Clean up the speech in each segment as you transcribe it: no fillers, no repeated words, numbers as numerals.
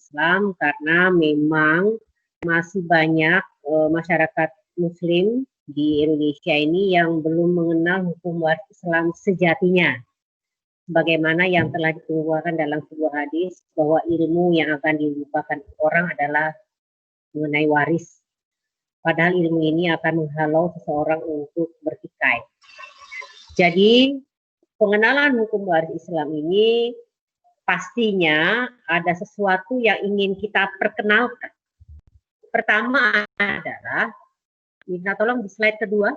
Islam karena memang masih banyak masyarakat Muslim di Indonesia ini yang belum mengenal hukum waris Islam sejatinya. Sebagaimana yang telah dikemukakan dalam sebuah hadis bahwa ilmu yang akan dilupakan orang adalah mengenai waris. Padahal ilmu ini akan menghalau seseorang untuk bertikai. Jadi pengenalan hukum waris Islam ini pastinya ada sesuatu yang ingin kita perkenalkan. Pertama adalah, minta tolong di slide kedua.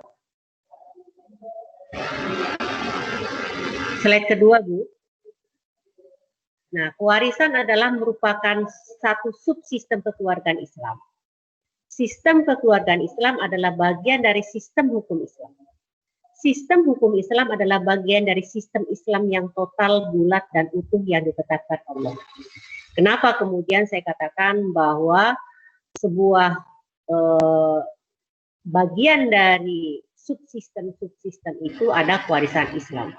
Slide kedua, Bu. Nah, pewarisan adalah merupakan satu subsistem kekeluargaan Islam. Sistem kekeluargaan Islam adalah bagian dari sistem hukum Islam. Sistem hukum Islam adalah bagian dari sistem Islam yang total, bulat, dan utuh yang ditetapkan Allah. Kenapa kemudian saya katakan bahwa sebuah bagian dari subsistem itu ada pewarisan Islam.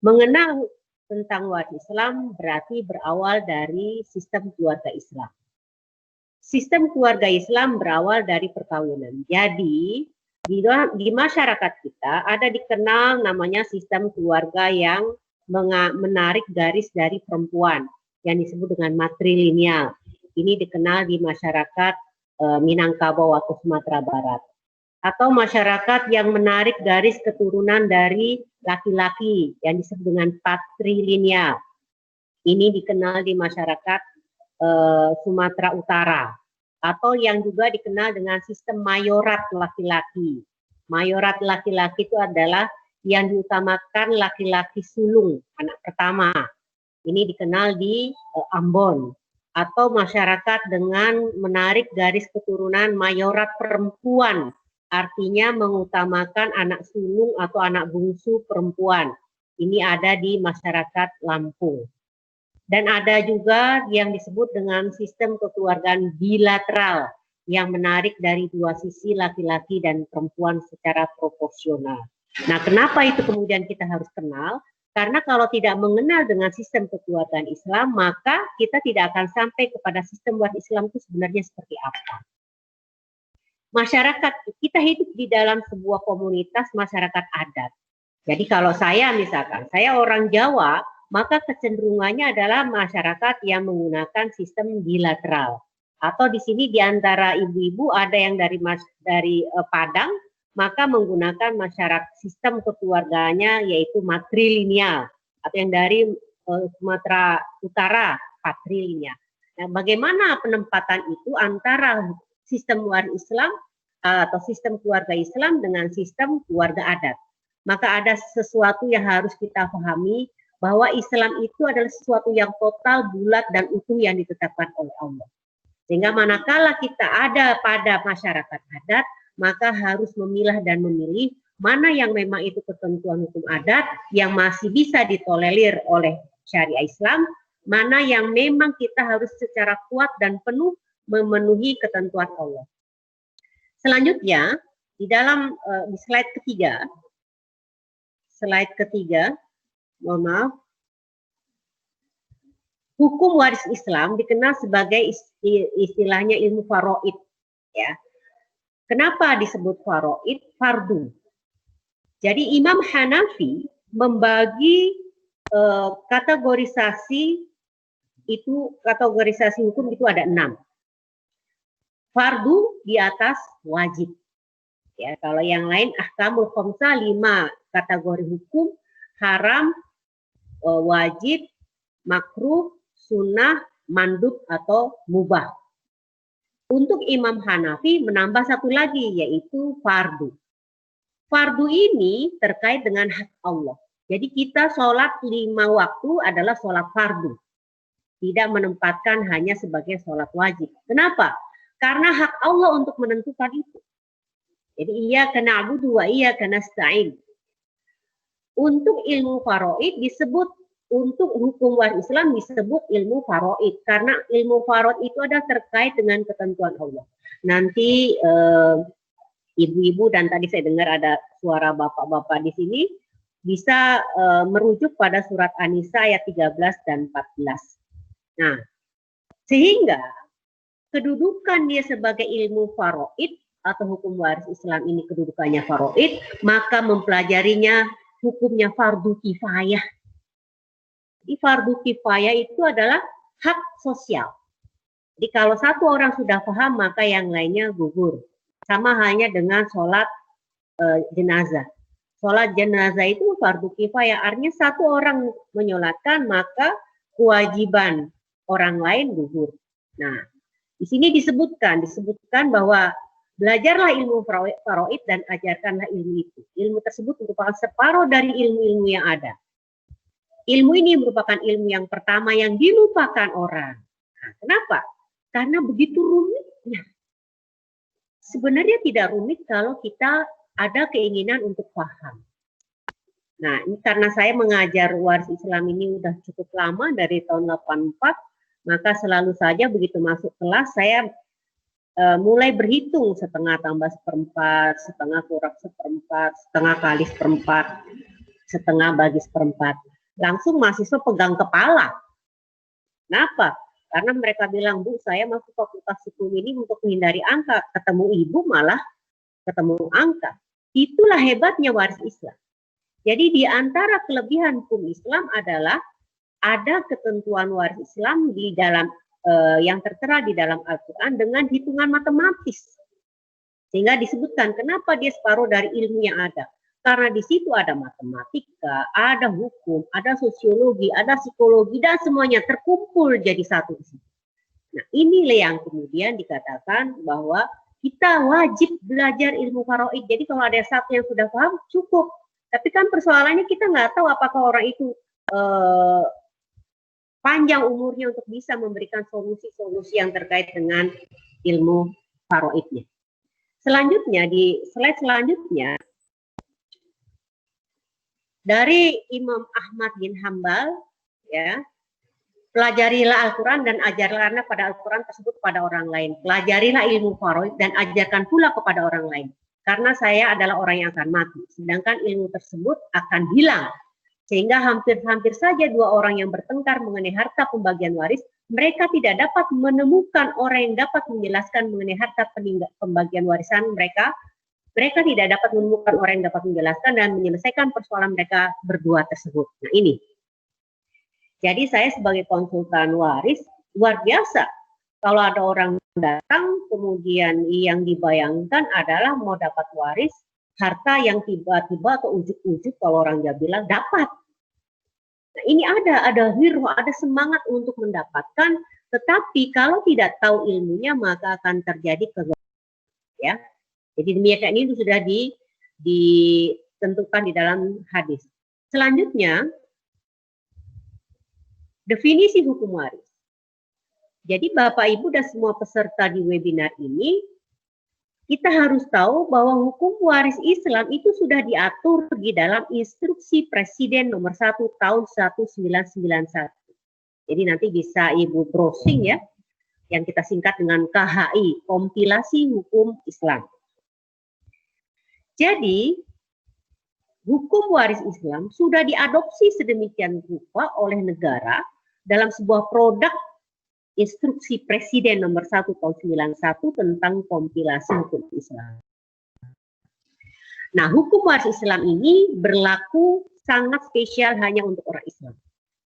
Mengenal tentang waris Islam berarti berawal dari sistem keluarga Islam. Sistem keluarga Islam berawal dari perkawinan. Jadi di masyarakat kita ada dikenal namanya sistem keluarga yang menarik garis dari perempuan yang disebut dengan matrilineal. Ini dikenal di masyarakat Minangkabau atau Sumatera Barat. Atau masyarakat yang menarik garis keturunan dari laki-laki yang disebut dengan patrilineal. Ini dikenal di masyarakat Sumatera Utara. Atau yang juga dikenal dengan sistem mayorat laki-laki. Mayorat laki-laki itu adalah yang diutamakan laki-laki sulung, anak pertama. Ini dikenal di Ambon. Atau masyarakat dengan menarik garis keturunan mayorat perempuan, artinya mengutamakan anak sulung atau anak bungsu perempuan. Ini ada di masyarakat Lampung. Dan ada juga yang disebut dengan sistem kekeluargaan bilateral yang menarik dari dua sisi laki-laki dan perempuan secara proporsional. Nah, kenapa itu kemudian kita harus kenal? Karena kalau tidak mengenal dengan sistem kekeluargaan Islam, maka kita tidak akan sampai kepada sistem waris Islam itu sebenarnya seperti apa. Masyarakat, kita hidup di dalam sebuah komunitas masyarakat adat. Jadi kalau saya misalkan, saya orang Jawa, maka kecenderungannya adalah masyarakat yang menggunakan sistem bilateral. Atau di sini di antara ibu-ibu ada yang dari Padang, maka menggunakan masyarakat sistem kekeluarganya yaitu matrilineal. Atau yang dari Sumatera Utara, patrilineal. Nah, bagaimana penempatan itu antara sistem waris Islam atau sistem keluarga Islam dengan sistem keluarga adat? Maka ada sesuatu yang harus kita pahami, bahwa Islam itu adalah sesuatu yang total, bulat, dan utuh yang ditetapkan oleh Allah. Sehingga manakala kita ada pada masyarakat adat, maka harus memilah dan memilih mana yang memang itu ketentuan hukum adat yang masih bisa ditolerir oleh syariah Islam, mana yang memang kita harus secara kuat dan penuh memenuhi ketentuan Allah. Selanjutnya, di dalam di slide ketiga, mohon maaf, hukum waris Islam dikenal sebagai istilahnya ilmu faraid, ya. Kenapa disebut faraid? Fardu. Jadi Imam Hanafi membagi kategorisasi hukum itu ada 6. Fardu di atas wajib. Ya, kalau yang lain ahkamul khamsah 5 kategori hukum: haram, wajib, makruh, sunnah, mandub atau mubah. Untuk Imam Hanafi menambah satu lagi yaitu fardu. Fardu ini terkait dengan hak Allah. Jadi kita sholat 5 waktu adalah sholat fardu. Tidak menempatkan hanya sebagai sholat wajib. Kenapa? Karena hak Allah untuk menentukan itu. Jadi iyyaka na'budu wa iyyaka nasta'in. Untuk ilmu faraid disebut, untuk hukum waris Islam disebut ilmu faraid, karena ilmu faraid itu adalah terkait dengan ketentuan Allah. Nanti ibu-ibu dan tadi saya dengar ada suara bapak-bapak di sini bisa merujuk pada surat An-Nisa ayat 13 dan 14. Nah, Sehingga kedudukan dia sebagai ilmu faraid atau hukum waris Islam ini kedudukannya faraid, maka mempelajarinya hukumnya fardu kifayah. Di fardu kifayah itu adalah hak sosial. Jadi kalau satu orang sudah paham, maka yang lainnya gugur. Sama halnya dengan sholat jenazah. Sholat jenazah itu fardu kifayah, artinya satu orang menyolatkan, maka kewajiban orang lain gugur. Nah, di sini disebutkan bahwa belajarlah ilmu faraid dan ajarkanlah ilmu itu. Ilmu tersebut merupakan separuh dari ilmu-ilmu yang ada. Ilmu ini merupakan ilmu yang pertama yang dilupakan orang. Nah, kenapa? Karena begitu rumitnya. Sebenarnya tidak rumit kalau kita ada keinginan untuk paham. Nah, ini karena saya mengajar waris Islam ini udah cukup lama, dari tahun 84, maka selalu saja begitu masuk kelas saya mulai berhitung setengah tambah seperempat, setengah kurang seperempat, setengah kali seperempat, setengah bagi seperempat. Langsung mahasiswa pegang kepala. Kenapa? Karena mereka bilang, Bu, saya masuk fakultas hukum ini untuk menghindari angka. Ketemu ibu malah ketemu angka. Itulah hebatnya waris Islam. Jadi di antara kelebihan hukum Islam adalah ada ketentuan waris Islam di dalam yang tertera di dalam Al-Quran dengan hitungan matematis. Sehingga disebutkan kenapa dia separuh dari ilmu yang ada. Karena di situ ada matematika, ada hukum, ada sosiologi, ada psikologi, dan semuanya terkumpul jadi satu. Nah, inilah yang kemudian dikatakan bahwa kita wajib belajar ilmu faraid. Jadi kalau ada satu yang sudah paham, cukup. Tapi kan persoalannya kita nggak tahu apakah orang itu panjang umurnya untuk bisa memberikan solusi-solusi yang terkait dengan ilmu faraidnya. Selanjutnya, di slide selanjutnya, dari Imam Ahmad bin Hambal, ya, pelajarilah Al-Quran dan ajarlah pada Al-Quran tersebut kepada orang lain. Pelajarilah ilmu faraid dan ajarkan pula kepada orang lain. Karena saya adalah orang yang akan mati, sedangkan ilmu tersebut akan hilang. Sehingga hampir-hampir saja dua orang yang bertengkar mengenai harta pembagian waris, mereka tidak dapat menemukan orang yang dapat menjelaskan mengenai harta pembagian warisan mereka. Mereka tidak dapat menemukan orang yang dapat menjelaskan dan menyelesaikan persoalan mereka berdua tersebut. Nah, ini. Jadi saya sebagai konsultan waris, luar biasa. Kalau ada orang datang, kemudian yang dibayangkan adalah mau dapat waris, harta yang tiba-tiba atau ujuk-ujuk kalau orang Jawa bilang dapat. Nah, ini ada hirwa, ada semangat untuk mendapatkan, tetapi kalau tidak tahu ilmunya maka akan terjadi kegagalan, ya. Jadi demikian ini sudah ditentukan di dalam hadis. Selanjutnya, definisi hukum waris. Jadi Bapak Ibu dan semua peserta di webinar ini, kita harus tahu bahwa hukum waris Islam itu sudah diatur di dalam Instruksi Presiden nomor 1 tahun 1991. Jadi nanti bisa Ibu browsing, ya, yang kita singkat dengan KHI, Kompilasi Hukum Islam. Jadi hukum waris Islam sudah diadopsi sedemikian rupa oleh negara dalam sebuah produk Instruksi Presiden nomor 1 tahun 91 tentang kompilasi hukum Islam. Nah, hukum waris Islam ini berlaku sangat spesial hanya untuk orang Islam.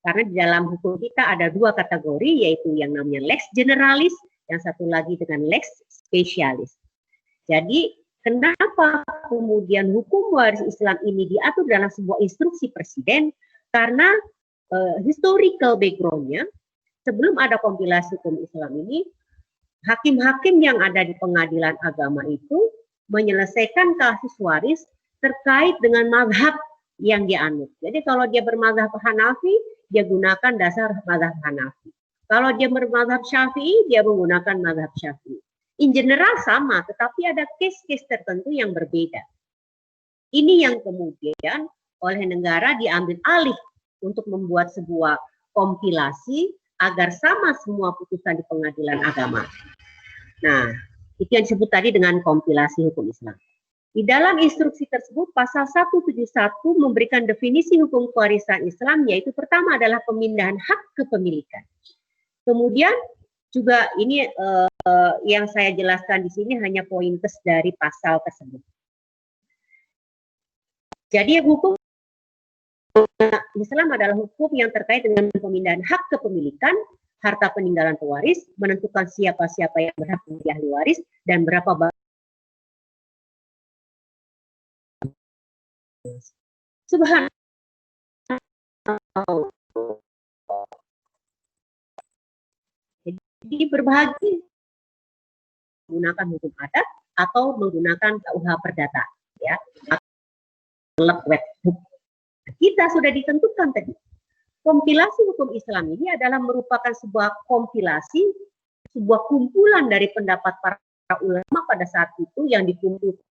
Karena di dalam hukum kita ada dua kategori, yaitu yang namanya lex generalis, yang satu lagi dengan lex specialis. Jadi, kenapa kemudian hukum waris Islam ini diatur dalam sebuah instruksi presiden? Karena historical background-nya, sebelum ada kompilasi hukum Islam ini, hakim-hakim yang ada di pengadilan agama itu menyelesaikan kasus waris terkait dengan mazhab yang dianut. Jadi kalau dia bermazhab Hanafi, dia gunakan dasar mazhab Hanafi. Kalau dia bermazhab Syafi'i, dia menggunakan mazhab Syafi'i. In general sama, tetapi ada case-case tertentu yang berbeda. Ini yang kemudian oleh negara diambil alih untuk membuat sebuah kompilasi agar sama semua putusan di pengadilan agama. Nah, itu yang disebut tadi dengan kompilasi hukum Islam. Di dalam instruksi tersebut, pasal 171 memberikan definisi hukum kewarisan Islam, yaitu pertama adalah pemindahan hak kepemilikan. Kemudian, juga ini yang saya jelaskan di sini hanya pointers dari pasal tersebut. Jadi hukum Islam adalah hukum yang terkait dengan pemindahan hak kepemilikan, harta peninggalan pewaris, menentukan siapa-siapa yang berhak menjadi ahli waris, dan berapa Subhanallah. Jadi berbagi menggunakan hukum adat atau menggunakan KUH Perdata, ya. Kita sudah ditentukan tadi. Kompilasi hukum Islam ini adalah merupakan sebuah kompilasi, sebuah kumpulan dari pendapat para ulama pada saat itu yang dikumpulkan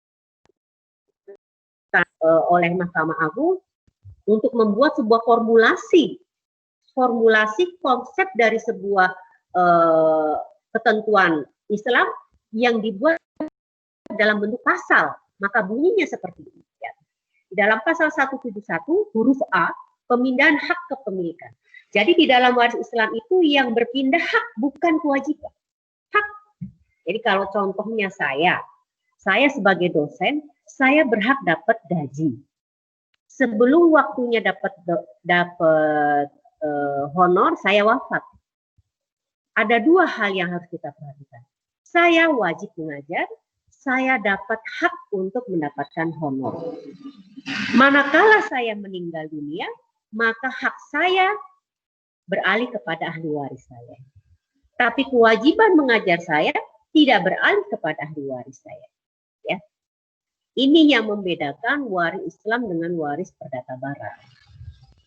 oleh Mahkamah Agung untuk membuat sebuah formulasi konsep dari sebuah ketentuan Islam yang dibuat dalam bentuk pasal. Maka bunyinya seperti ini. Ya. Di dalam pasal 171 huruf A, pemindahan hak kepemilikan. Jadi di dalam waris Islam itu yang berpindah hak bukan kewajiban. Hak. Jadi kalau contohnya saya sebagai dosen, saya berhak dapat gaji. Sebelum waktunya dapat honor, saya wafat. Ada dua hal yang harus kita perhatikan. Saya wajib mengajar, saya dapat hak untuk mendapatkan honor. Manakala saya meninggal dunia, maka hak saya beralih kepada ahli waris saya. Tapi kewajiban mengajar saya tidak beralih kepada ahli waris saya. Ya. Ini yang membedakan waris Islam dengan waris Perdata Barat.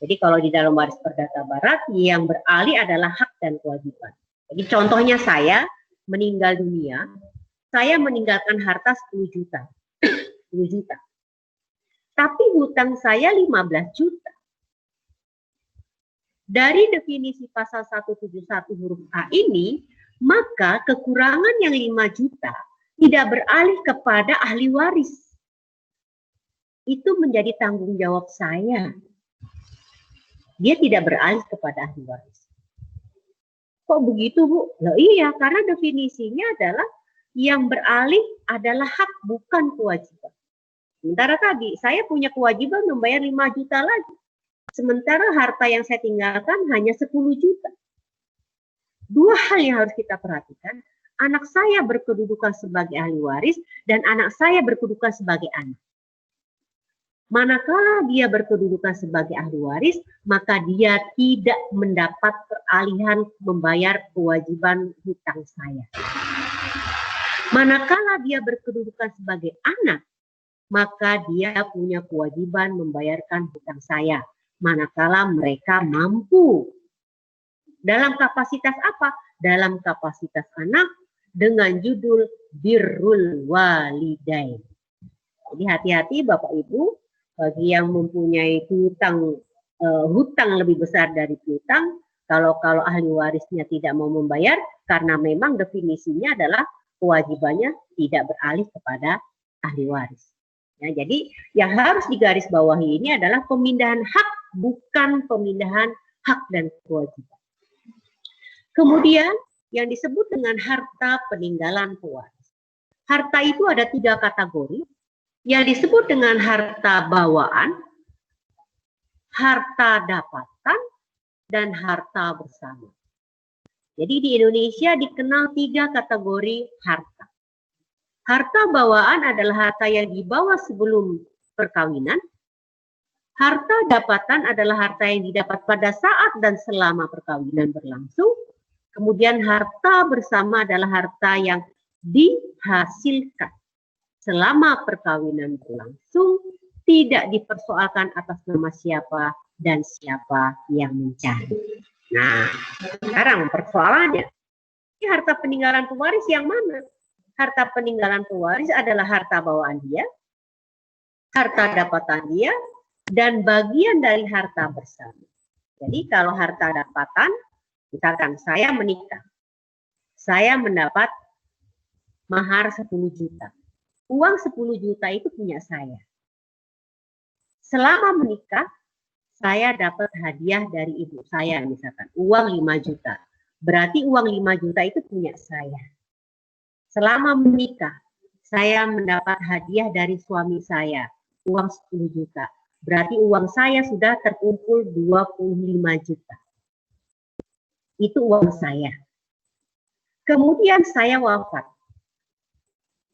Jadi kalau di dalam waris Perdata Barat, yang beralih adalah hak dan kewajiban. Jadi contohnya saya meninggal dunia, saya meninggalkan harta 10 juta. 10 juta. Tapi hutang saya 15 juta. Dari definisi pasal 171 huruf A ini, maka kekurangan yang 5 juta tidak beralih kepada ahli waris. Itu menjadi tanggung jawab saya. Dia tidak beralih kepada ahli waris. Kok begitu, Bu? Loh iya, karena definisinya adalah yang beralih adalah hak bukan kewajiban. Sementara tadi saya punya kewajiban membayar 5 juta lagi. Sementara harta yang saya tinggalkan hanya 10 juta. Dua hal yang harus kita perhatikan. Anak saya berkedudukan sebagai ahli waris dan anak saya berkedudukan sebagai anak. Manakala dia berkedudukan sebagai ahli waris, maka dia tidak mendapat peralihan membayar kewajiban hutang saya. Manakala dia berkedudukan sebagai anak, maka dia punya kewajiban membayarkan hutang saya. Manakala mereka mampu. Dalam kapasitas apa? Dalam kapasitas anak dengan judul birrul walidain. Jadi hati-hati Bapak Ibu, bagi yang mempunyai hutang lebih besar dari piutang, kalau ahli warisnya tidak mau membayar, karena memang definisinya adalah kewajibannya tidak beralih kepada ahli waris. Ya, jadi yang harus digarisbawahi ini adalah pemindahan hak, bukan pemindahan hak dan kewajiban. Kemudian yang disebut dengan harta peninggalan pewaris. Harta itu ada 3 kategori. Yang disebut dengan harta bawaan, harta dapatan, dan harta bersama. Jadi di Indonesia dikenal 3 kategori harta. Harta bawaan adalah harta yang dibawa sebelum perkawinan. Harta dapatan adalah harta yang didapat pada saat dan selama perkawinan berlangsung. Kemudian harta bersama adalah harta yang dihasilkan selama perkawinan berlangsung, tidak dipersoalkan atas nama siapa dan siapa yang mencari. Nah, sekarang persoalannya, ini harta peninggalan pewaris yang mana? Harta peninggalan pewaris adalah harta bawaan dia, harta dapatan dia, dan bagian dari harta bersama. Jadi kalau harta dapatan, misalkan saya menikah, saya mendapat mahar 10 juta. Uang 10 juta itu punya saya. Selama menikah, saya dapat hadiah dari ibu saya misalkan, uang 5 juta. Berarti uang 5 juta itu punya saya. Selama menikah, saya mendapat hadiah dari suami saya, uang 10 juta. Berarti uang saya sudah terkumpul 25 juta. Itu uang saya. Kemudian saya wafat.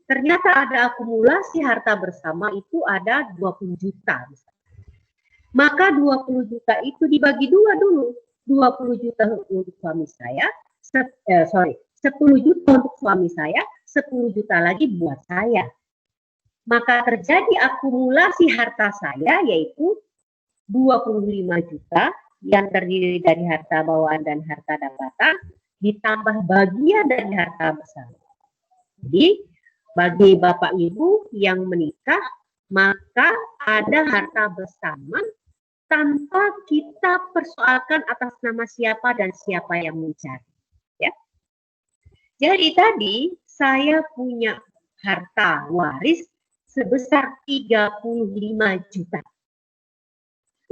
Ternyata ada akumulasi harta bersama itu ada 20 juta. Maka 20 juta itu dibagi dua dulu. 20 juta untuk suami saya, 10 juta untuk suami saya, 10 juta lagi buat saya. Maka terjadi akumulasi harta saya yaitu 25 juta yang terdiri dari harta bawaan dan harta dapatan ditambah bagian dari harta bersama. Jadi bagi Bapak Ibu yang menikah, maka ada harta bersama tanpa kita persoalkan atas nama siapa dan siapa yang mencari. Ya. Jadi tadi saya punya harta waris sebesar 35 juta.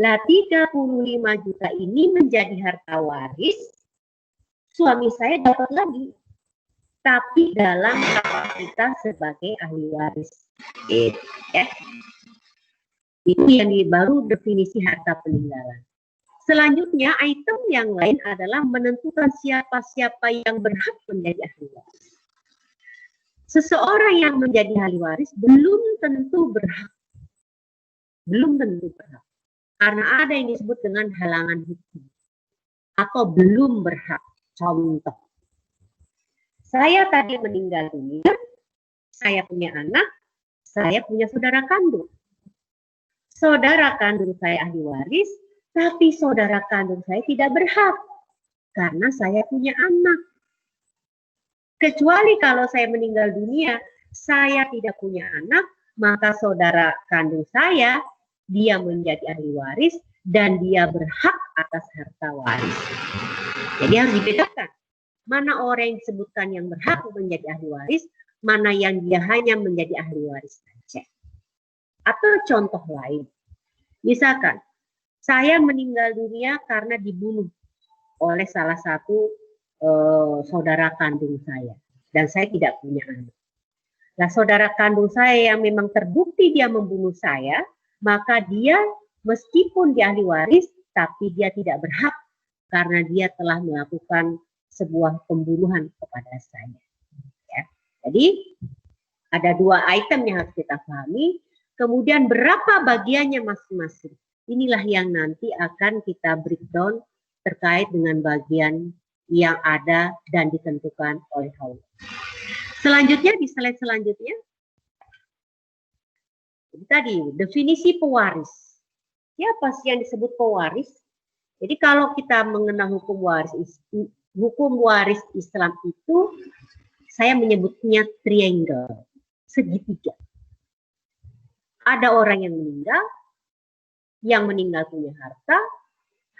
Lah 35 juta ini menjadi harta waris, suami saya dapat lagi. Tapi dalam kapasitas sebagai ahli waris. Ya. Itu yang baru definisi harta peninggalan. Selanjutnya, item yang lain adalah menentukan siapa-siapa yang berhak menjadi ahli waris. Seseorang yang menjadi ahli waris belum tentu berhak. Belum tentu berhak. Karena ada yang disebut dengan halangan hukum. Atau belum berhak. Contoh. Saya tadi meninggal dunia, saya punya anak, saya punya saudara kandung. Saudara kandung saya ahli waris, tapi saudara kandung saya tidak berhak karena saya punya anak. Kecuali kalau saya meninggal dunia, saya tidak punya anak, maka saudara kandung saya, dia menjadi ahli waris dan dia berhak atas harta waris. Jadi harus dibedakan. Mana orang yang disebutkan yang berhak menjadi ahli waris, mana yang dia hanya menjadi ahli waris saja. Atau contoh lain, misalkan saya meninggal dunia karena dibunuh oleh salah satu saudara kandung saya, dan saya tidak punya anak. Nah, saudara kandung saya yang memang terbukti dia membunuh saya, maka dia meskipun dia ahli waris, tapi dia tidak berhak karena dia telah melakukan sebuah pembunuhan kepada saya. Ya. Jadi ada dua item yang harus kita pahami. Kemudian berapa bagiannya masing-masing. Inilah yang nanti akan kita breakdown terkait dengan bagian yang ada dan ditentukan oleh Allah. Selanjutnya di slide selanjutnya. Jadi tadi definisi pewaris. Siapa sih yang disebut pewaris? Jadi kalau kita mengenal hukum waris Islam itu saya menyebutnya triangle, segitiga. Ada orang yang meninggal punya harta,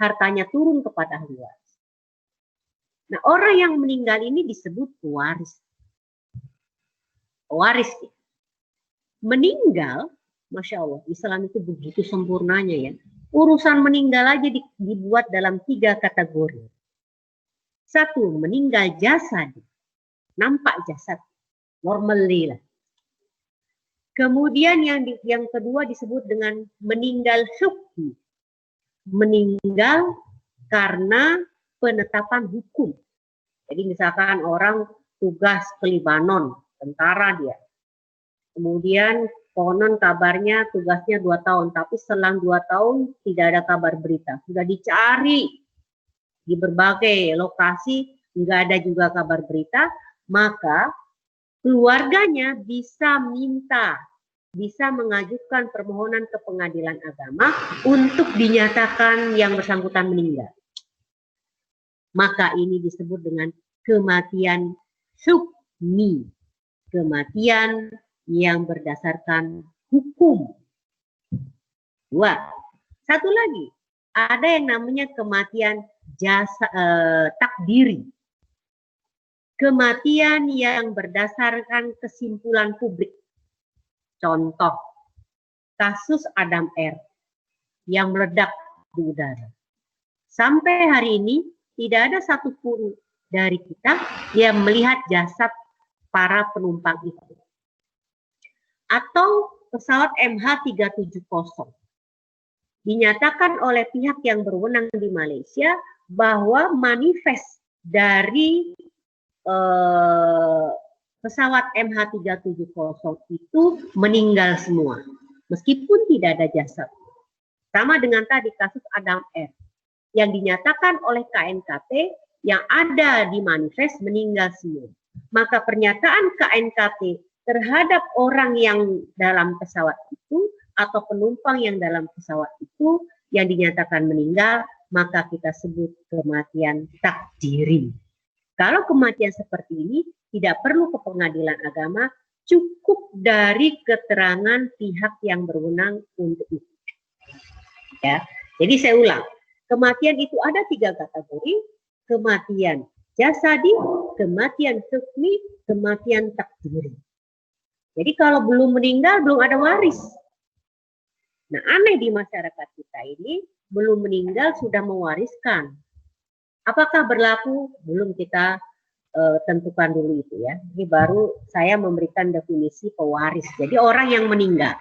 hartanya turun kepada ahli waris. Nah, orang yang meninggal ini disebut pewaris. Pewaris. Meninggal, Masya Allah, Islam itu begitu sempurnanya ya. Urusan meninggal aja dibuat dalam 3 kategori. 1, meninggal jasad, nampak jasad, normally lah. Kemudian yang kedua disebut dengan meninggal hukmi, meninggal karena penetapan hukum. Jadi misalkan orang tugas ke Libanon, tentara dia. Kemudian konon kabarnya tugasnya 2 tahun, tapi selang 2 tahun tidak ada kabar berita. Sudah dicari di berbagai lokasi, nggak ada juga kabar berita, maka keluarganya bisa mengajukan permohonan ke pengadilan agama untuk dinyatakan yang bersangkutan meninggal. Maka ini disebut dengan kematian hukmi, kematian yang berdasarkan hukum. 2. Satu lagi, ada yang namanya kematian takdiri. Kematian yang berdasarkan kesimpulan publik. Contoh, kasus Adam R yang meledak di udara. Sampai hari ini tidak ada satupun dari kita yang melihat jasad para penumpang itu. Atau pesawat MH370 dinyatakan oleh pihak yang berwenang di Malaysia bahwa manifest dari pesawat MH370 itu meninggal semua, meskipun tidak ada jasad. Sama dengan tadi kasus Adam R yang dinyatakan oleh KNKT yang ada di manifest meninggal semua. Maka pernyataan KNKT terhadap orang yang dalam pesawat itu atau penumpang yang dalam pesawat itu yang dinyatakan meninggal, maka kita sebut kematian takdiri. Kalau kematian seperti ini tidak perlu ke pengadilan agama, cukup dari keterangan pihak yang berwenang untuk itu. Ya, jadi saya ulang, kematian itu ada 3 kategori: kematian jasadi, kematian hukmi, kematian takdiri. Jadi kalau belum meninggal belum ada waris. Nah, aneh di masyarakat kita ini belum meninggal sudah mewariskan. Apakah berlaku? Belum kita tentukan dulu itu ya. Ini baru saya memberikan definisi pewaris. Jadi orang yang meninggal.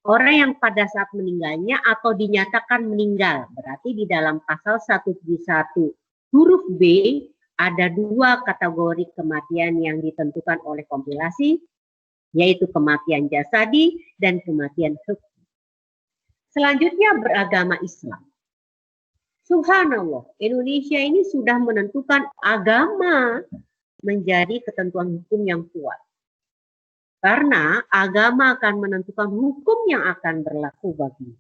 Orang yang pada saat meninggalnya atau dinyatakan meninggal. Berarti di dalam pasal 171 huruf B ada 2 kategori kematian yang ditentukan oleh kompilasi, yaitu kematian jasadi dan kematian hukmi. Selanjutnya beragama Islam. Subhanallah, Indonesia ini sudah menentukan agama menjadi ketentuan hukum yang kuat. Karena agama akan menentukan hukum yang akan berlaku baginya.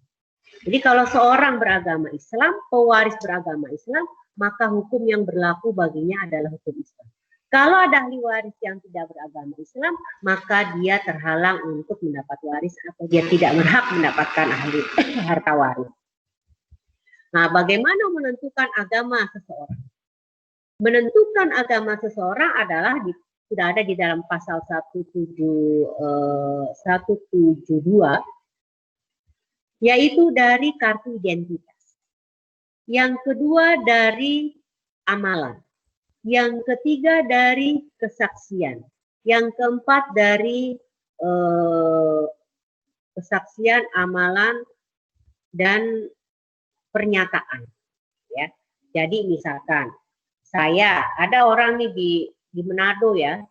Jadi kalau seorang beragama Islam, pewaris beragama Islam, maka hukum yang berlaku baginya adalah hukum Islam. Kalau ada ahli waris yang tidak beragama Islam, maka dia terhalang untuk mendapat waris atau dia tidak berhak mendapatkan ahli harta waris. Nah, bagaimana menentukan agama seseorang? Menentukan agama seseorang adalah sudah ada di dalam pasal 172, yaitu dari kartu identitas. Yang kedua dari amalan. Yang ketiga dari kesaksian. Yang keempat dari kesaksian, amalan, dan pernyataan, ya. Jadi misalkan saya ada orang nih di Manado ya,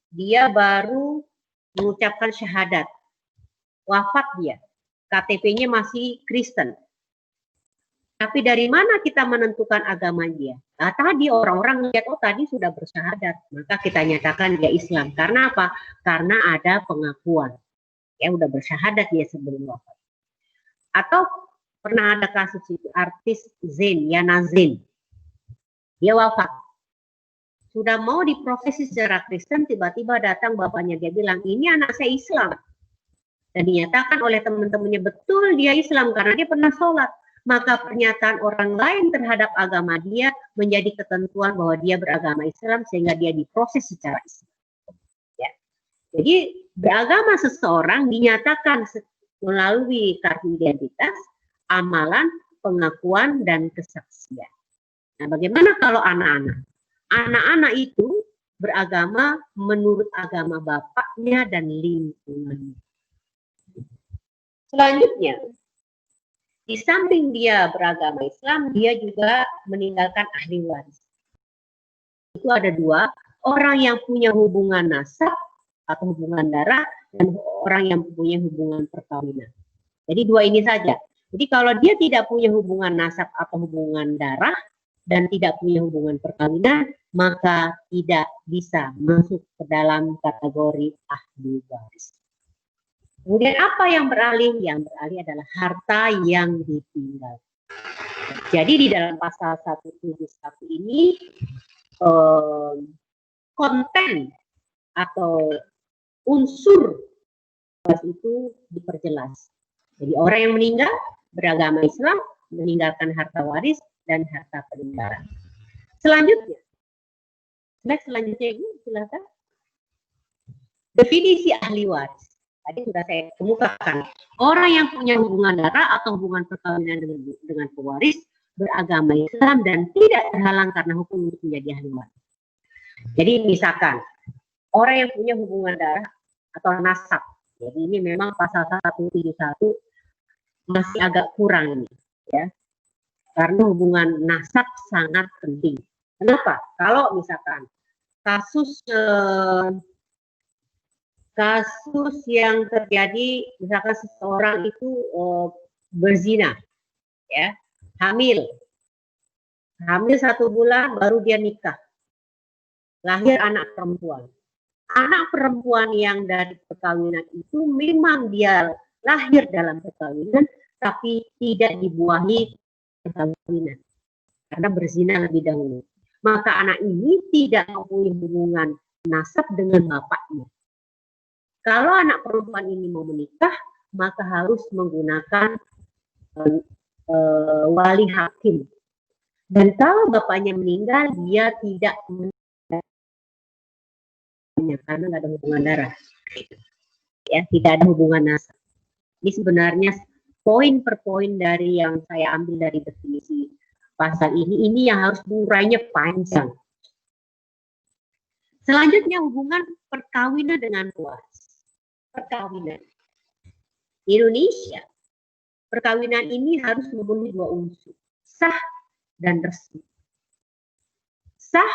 dia baru mengucapkan syahadat, wafat dia, KTP-nya masih Kristen. Tapi dari mana kita menentukan agama dia? Nah, tadi orang-orang lihat, oh tadi sudah bersyahadat, maka kita nyatakan dia Islam. Karena apa? Karena ada pengakuan, ya udah bersyahadat dia sebelum wafat. Atau pernah ada kasus itu artis Zain, Yana Zain. Dia wafat. Sudah mau diprofesi secara Kristen, tiba-tiba datang bapaknya, dia bilang, ini anak saya Islam. Dan dinyatakan oleh teman-temannya, betul dia Islam karena dia pernah sholat. Maka pernyataan orang lain terhadap agama dia menjadi ketentuan bahwa dia beragama Islam sehingga dia diproses secara Islam. Ya. Jadi beragama seseorang dinyatakan melalui kartu identitas, amalan, pengakuan, dan kesaksian. Nah, bagaimana kalau anak-anak? Anak-anak itu beragama menurut agama bapaknya dan lingkungannya. Selanjutnya, di samping dia beragama Islam, dia juga meninggalkan ahli waris. Itu ada 2, orang yang punya hubungan nasab atau hubungan darah, dan orang yang punya hubungan perkawinan. Jadi 2 ini saja. Jadi kalau dia tidak punya hubungan nasab atau hubungan darah dan tidak punya hubungan perkawinan, maka tidak bisa masuk ke dalam kategori ahli waris. Kemudian apa yang beralih? Yang beralih adalah harta yang ditinggal. Jadi di dalam pasal 171 ini konten atau unsur itu diperjelas. Jadi orang yang meninggal beragama Islam meninggalkan harta waris dan harta peninggalan. Selanjutnya, ini silakan. Definisi ahli waris. Tadi sudah saya kemukakan. Orang yang punya hubungan darah atau hubungan perkawinan dengan pewaris beragama Islam dan tidak terhalang karena hukum untuk menjadi ahli waris. Jadi misalkan orang yang punya hubungan darah atau nasab, jadi ini memang pasal 171 masih agak kurang ini, ya, karena hubungan nasab sangat penting. Kenapa? Kalau misalkan kasus yang terjadi, misalkan seseorang itu berzina, ya, hamil 1 bulan baru dia nikah, lahir anak perempuan. Anak perempuan yang dari perkawinan itu memang dia lahir dalam perkawinan, tapi tidak dibuahi perkawinan karena berzina lebih dahulu. Maka anak ini tidak mempunyai hubungan nasab dengan bapaknya. Kalau anak perempuan ini mau menikah, maka harus menggunakan wali hakim. Dan kalau bapaknya meninggal, dia tidak karena nggak ada hubungan darah, ya, tidak ada hubungan nasab. Ini sebenarnya poin per poin dari yang saya ambil dari definisi pasal ini yang harus urainya panjang. Selanjutnya hubungan perkawinan dengan waris. Perkawinan di Indonesia, perkawinan ini harus memenuhi 2 unsur, sah dan resmi. Sah,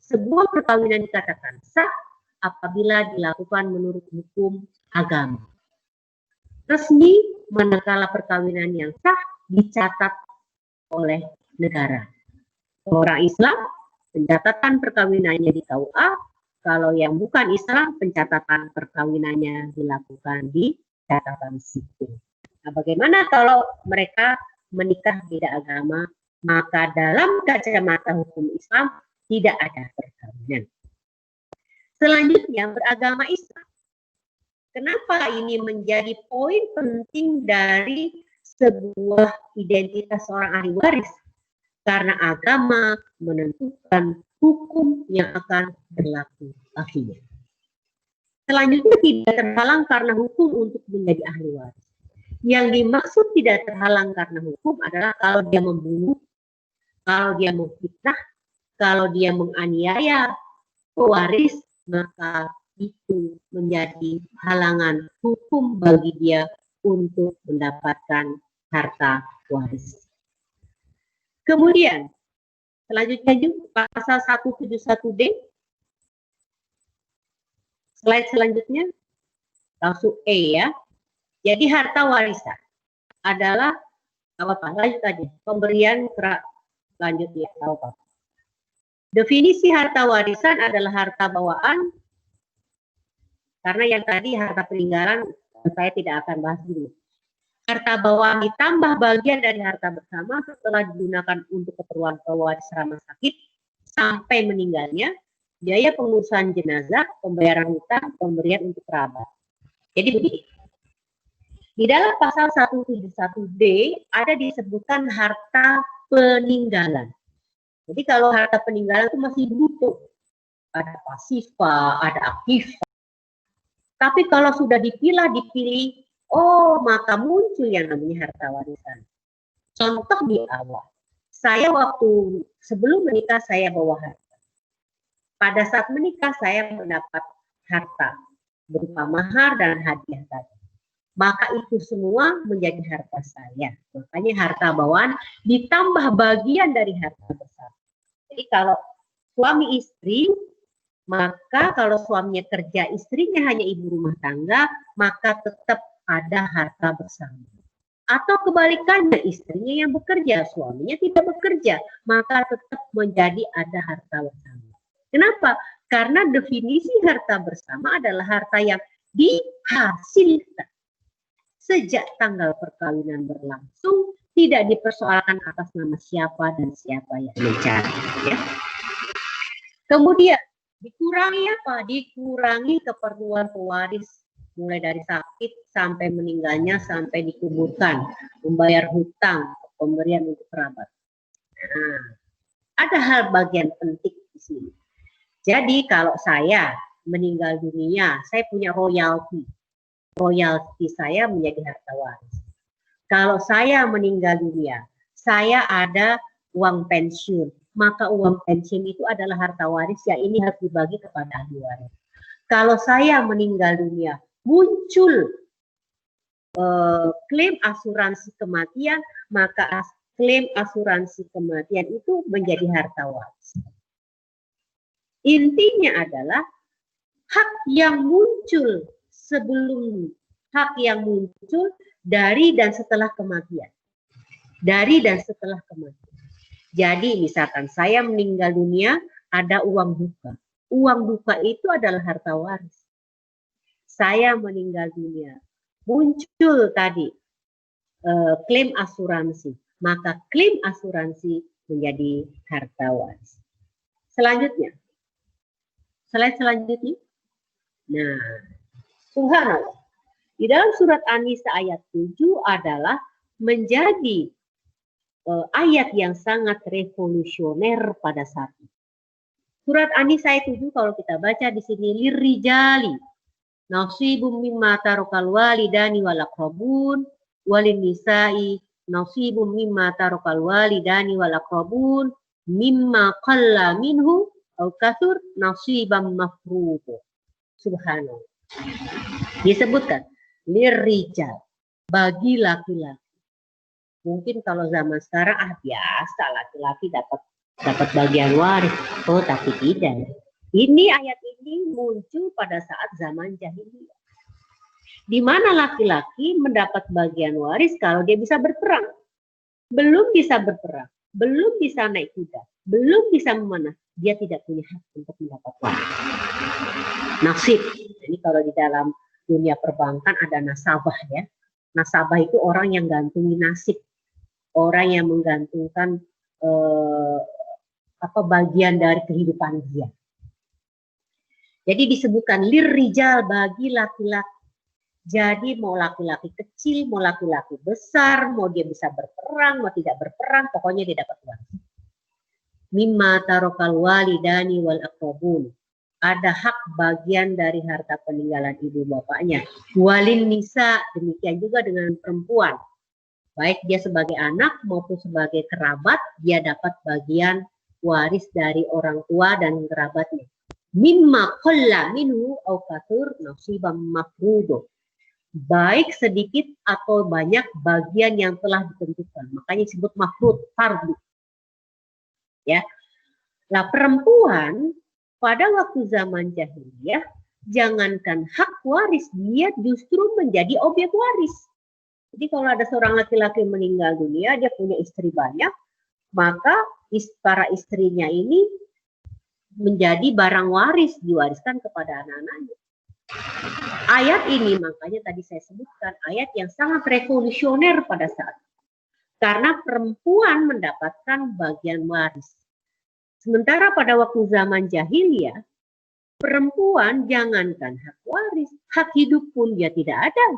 sebuah perkawinan dikatakan sah apabila dilakukan menurut hukum agama. Resmi manakala perkawinan yang sah dicatat oleh negara. Orang Islam, pencatatan perkawinannya di KUA, kalau yang bukan Islam, pencatatan perkawinannya dilakukan di catatan sipil. Nah, bagaimana kalau mereka menikah beda agama? Maka dalam kacamata hukum Islam tidak ada perkawinan. Selanjutnya beragama Islam. Kenapa ini menjadi poin penting dari sebuah identitas seorang ahli waris? Karena agama menentukan hukum yang akan berlaku baginya. Selanjutnya tidak terhalang karena hukum untuk menjadi ahli waris. Yang dimaksud tidak terhalang karena hukum adalah kalau dia membunuh, kalau dia memfitnah, kalau dia menganiaya pewaris, maka itu menjadi halangan hukum bagi dia untuk mendapatkan harta waris. Kemudian, selanjutnya juga pasal 171D. Slide selanjutnya, langsung E ya. Jadi harta warisan adalah apa? Lanjut aja. Pemberian lanjut ya, apa? Definisi harta warisan adalah harta bawaan. Karena yang tadi harta peninggalan saya tidak akan bahas dulu. Harta bawaan ditambah bagian dari harta bersama setelah digunakan untuk keperluan pewaris rumah sakit sampai meninggalnya, biaya pengurusan jenazah, pembayaran hutang, pemberian untuk kerabat. Jadi begini. Di dalam pasal 171D ada disebutkan harta peninggalan. Jadi kalau harta peninggalan itu masih butuh. Ada pasifa, ada aktiva. Tapi kalau sudah dipilih, oh maka muncul yang namanya harta warisan. Contoh di awal, saya waktu sebelum menikah saya bawa harta. Pada saat menikah saya mendapat harta berupa mahar dan hadiah tadi. Maka itu semua menjadi harta saya. Makanya harta bawaan ditambah bagian dari harta besar. Jadi kalau suami istri, maka kalau suaminya kerja, istrinya hanya ibu rumah tangga, maka tetap ada harta bersama. Atau kebalikannya, istrinya yang bekerja, suaminya tidak bekerja, maka tetap menjadi ada harta bersama. Kenapa? Karena definisi harta bersama adalah harta yang dihasilkan sejak tanggal perkawinan berlangsung, tidak dipersoalkan atas nama siapa dan siapa yang mencari. Ya. Kemudian dikurangi apa? Dikurangi keperluan pewaris mulai dari sakit sampai meninggalnya sampai dikuburkan, membayar hutang, pemberian untuk kerabat. Nah, ada hal bagian penting di sini. Jadi kalau saya meninggal dunia, saya punya royalti. Royalti saya menjadi harta waris. Kalau saya meninggal dunia, saya ada uang pensiun, maka uang pensiun itu adalah harta waris yang ini harus dibagi kepada ahli waris. Kalau saya meninggal dunia, muncul klaim asuransi kematian, maka klaim asuransi kematian itu menjadi harta waris. Intinya adalah hak yang muncul sebelum, hak yang muncul dari dan setelah kematian. Dari dan setelah kematian. Jadi misalkan saya meninggal dunia, ada uang duka. Uang duka itu adalah harta waris. Saya meninggal dunia, muncul tadi klaim asuransi, maka klaim asuransi menjadi harta waris. Selanjutnya, slide selanjutnya. Nah, subhanallah. Di dalam surat An-Nisa ayat 7 adalah menjadi ayat yang sangat revolusioner pada saat itu. Surat An-Nisa ayat 7 kalau kita baca di sini, lirrijali nasibum mimma tarakal walidani wal aqrabun walin nisa'i nasibum mimma tarakal walidani wal aqrabun mimma qalla minhu au katsur nasibam mafruḍ. Subhanallah. Disebutkan lirrijal, bagi laki-laki. Mungkin kalau zaman sekarang biasa laki-laki dapat bagian waris. Oh, tapi tidak. Ini ayat ini muncul pada saat zaman jahiliyah. Di mana laki-laki mendapat bagian waris kalau dia bisa berperang. Belum bisa berperang, belum bisa naik kuda, belum bisa memanah, dia tidak punya hak untuk mendapat waris. Nasib. Ini kalau di dalam dunia perbankan ada nasabah ya. Nasabah itu orang yang gantungi nasib. Orang yang menggantungkan bagian dari kehidupan dia. Jadi disebutkan lirrijal, bagi laki-laki. Jadi mau laki-laki kecil, mau laki-laki besar, mau dia bisa berperang, mau tidak berperang, pokoknya dia dapat waris. Mimma tarakal walidani wal aqrabun. Ada hak bagian dari harta peninggalan ibu bapaknya. Walin nisa, demikian juga dengan perempuan. Baik dia sebagai anak maupun sebagai kerabat, dia dapat bagian waris dari orang tua dan kerabatnya. Mimma qalla minhu au katsur nasibam mafruḍ. Baik sedikit atau banyak bagian yang telah ditentukan. Makanya disebut mafruḍ, fardu. Ya. Nah, perempuan pada waktu zaman jahiliyah, jangankan hak waris, dia justru menjadi objek waris. Jadi kalau ada seorang laki-laki meninggal dunia, dia punya istri banyak, maka para istrinya ini menjadi barang waris, diwariskan kepada anak-anaknya. Ayat ini makanya tadi saya sebutkan, ayat yang sangat revolusioner pada saat itu. Karena perempuan mendapatkan bagian waris. Sementara pada waktu zaman jahiliyah, perempuan jangankan hak waris, hak hidup pun dia tidak ada.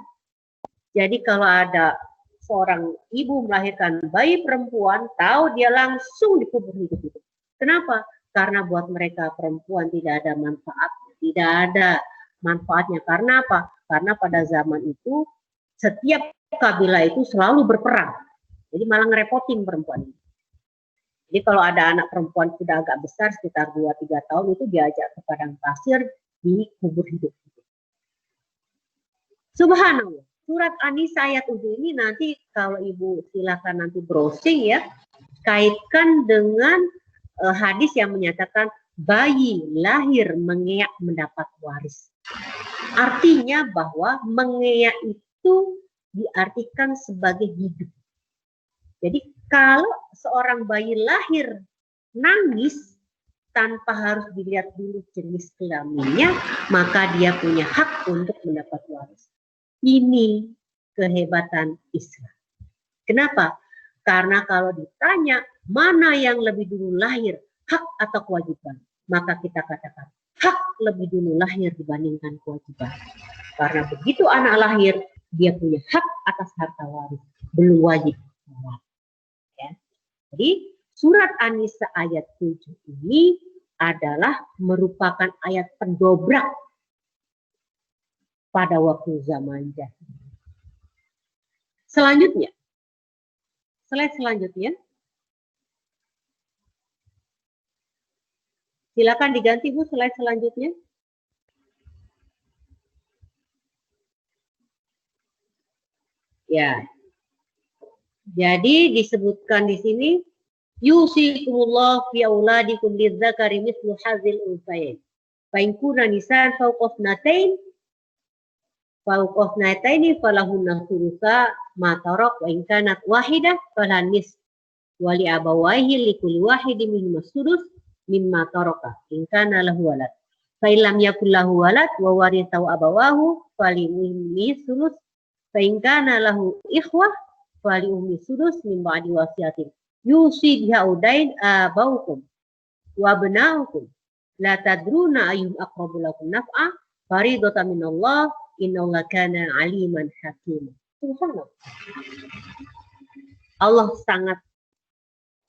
Jadi kalau ada seorang ibu melahirkan bayi perempuan, tahu dia langsung dikubur hidup-hidup. Kenapa? Karena buat mereka perempuan tidak ada manfaat, tidak ada manfaatnya. Karena apa? Karena pada zaman itu setiap kabilah itu selalu berperang. Jadi malah ngerepotin perempuan ini. Jadi kalau ada anak perempuan sudah agak besar, sekitar 2-3 tahun, itu diajak ke padang pasir, dikubur hidup. Subhanallah. Surat An-Nisa ayat 7 ini nanti kalau Ibu silakan nanti browsing ya, kaitkan dengan hadis yang menyatakan bayi lahir mengeak mendapat waris. Artinya bahwa mengeak itu diartikan sebagai hidup. Jadi kalau seorang bayi lahir nangis tanpa harus dilihat dulu jenis kelaminnya, maka dia punya hak untuk mendapat waris. Ini kehebatan Islam. Kenapa? Karena kalau ditanya mana yang lebih dulu lahir, hak atau kewajiban, maka kita katakan hak lebih dulu lahir dibandingkan kewajiban. Karena begitu anak lahir, dia punya hak atas harta waris, belum wajib. Ya. Jadi surat An-Nisa ayat 7 ini adalah merupakan ayat pendobrak pada waktu zaman jahiliyah. Selanjutnya, Slide selanjutnya. Silakan diganti Bu slide selanjutnya. Ya. Jadi disebutkan di sini yusikumullah fi auladikum lidzakari mithlu hadzil unthayain. Fa in kunna nisaan fawqa ithnataini falahunna thulutsa ma tarak wa in kanat wahidah falahan nisf wa li abawayhi likulli wahidin minhum as-sudus mimma taraka in kana lahu walad. Fa in lam yakul lahu walad wa warithahu abawahu falimithlihi sulus fa in kana lahu ikhwah fali ummi sudus min ba'di wasiyatin yusi biha udain abaukum wa abnaukum la tadruna ayyuhum aqrabu lakum naf'a faridatan minallah innallaha kana aliman hakim. Subhanallah. Allah sangat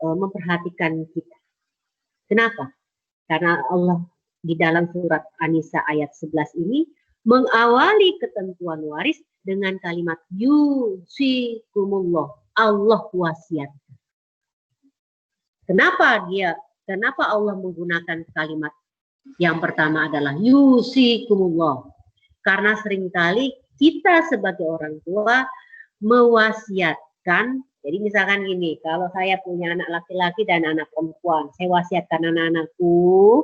memperhatikan kita. Kenapa? Karena Allah di dalam surat An-Nisa ayat 11 ini mengawali ketentuan waris dengan kalimat yusikumullah, Allah wasiat. Kenapa Allah menggunakan kalimat yang pertama adalah yusikumullah? Karena seringkali kita sebagai orang tua mewasiatkan. Jadi misalkan gini, kalau saya punya anak laki-laki dan anak perempuan, saya wasiatkan anak-anakku,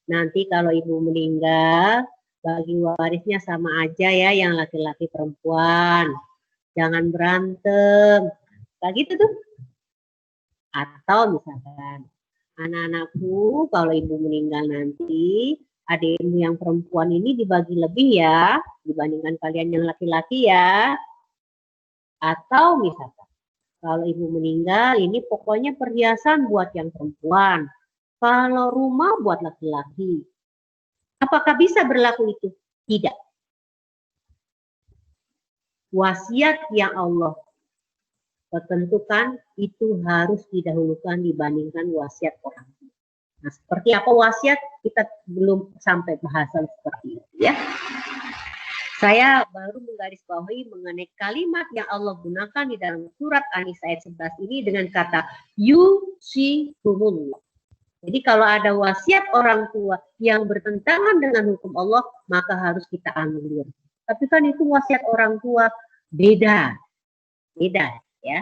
nanti kalau ibu meninggal, bagi warisnya sama aja ya, yang laki-laki perempuan. Jangan berantem. Kayak gitu tuh. Atau misalkan, anak-anakku kalau ibu meninggal nanti, adikmu yang perempuan ini dibagi lebih ya, dibandingkan kalian yang laki-laki ya. Atau misalkan, kalau ibu meninggal, ini pokoknya perhiasan buat yang perempuan. Kalau rumah buat laki-laki. Apakah bisa berlaku itu? Tidak. Wasiat yang Allah tentukan itu harus didahulukan dibandingkan wasiat orang. Nah, seperti apa wasiat? Kita belum sampai bahasan seperti itu ya. Saya baru menggarisbawahi mengenai kalimat yang Allah gunakan di dalam surat An-Nisa ayat 11 ini dengan kata yusikumullah. Jadi kalau ada wasiat orang tua yang bertentangan dengan hukum Allah, maka harus kita anulir. Tapi kan itu wasiat orang tua beda ya.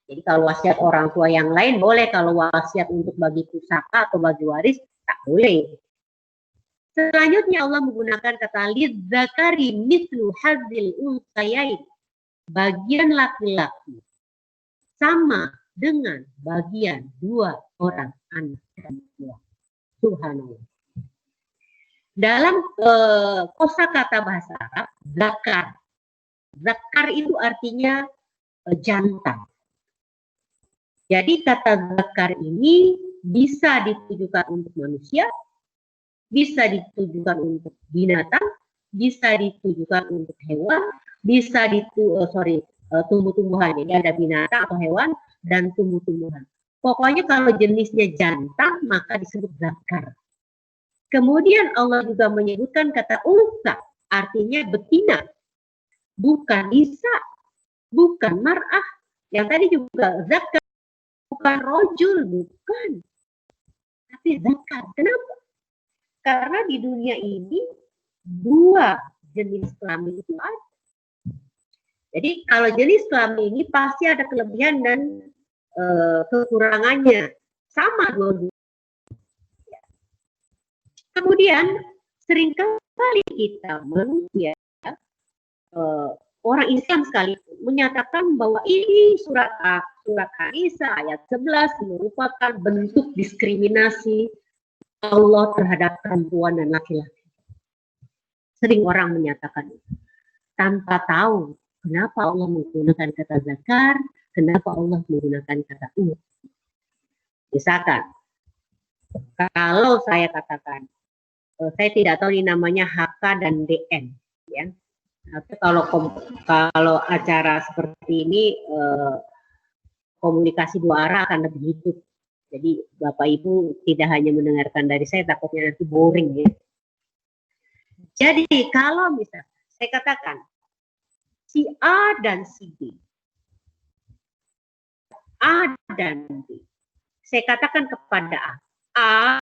Jadi kalau wasiat orang tua yang lain boleh, kalau wasiat untuk bagi pusaka atau bagi waris tak boleh. Selanjutnya Allah menggunakan kata lidzakari mithlu hadzil unthayain. Bagian laki-laki sama dengan bagian dua orang anak perempuan. Subhanallah. Dalam kosakata bahasa Arab, zakar. Zakar itu artinya jantan. Jadi kata zakar ini bisa ditujukan untuk manusia, bisa ditujukan untuk binatang, bisa ditujukan untuk hewan, bisa tumbuh-tumbuhan. Jadi ada binatang atau hewan dan tumbuh-tumbuhan. Pokoknya kalau jenisnya jantan maka disebut zakar. Kemudian Allah juga menyebutkan kata unsa, artinya betina. Bukan nisa, bukan mar'ah. Yang tadi juga zakar, bukan rojul, bukan. Tapi zakar. Kenapa? Karena di dunia ini dua jenis kelamin itu ada. Jadi kalau jenis kelamin ini pasti ada kelebihan dan kekurangannya. Sama dua-dua. Kemudian seringkali kita manusia orang Islam sekalipun menyatakan bahwa ini surat An-Nisa ayat 11 merupakan bentuk diskriminasi Allah terhadap perempuan dan laki-laki. Sering orang menyatakan itu tanpa tahu kenapa Allah menggunakan kata zakar, kenapa Allah menggunakan kata unsa. Misalkan, kalau saya katakan, saya tidak tahu ini namanya HK dan DN, ya. Atau kalau acara seperti ini komunikasi dua arah akan lebih hidup. Jadi Bapak Ibu tidak hanya mendengarkan dari saya, takutnya nanti boring ya. Jadi kalau misalnya saya katakan si A dan si B A dan B. Saya katakan kepada A,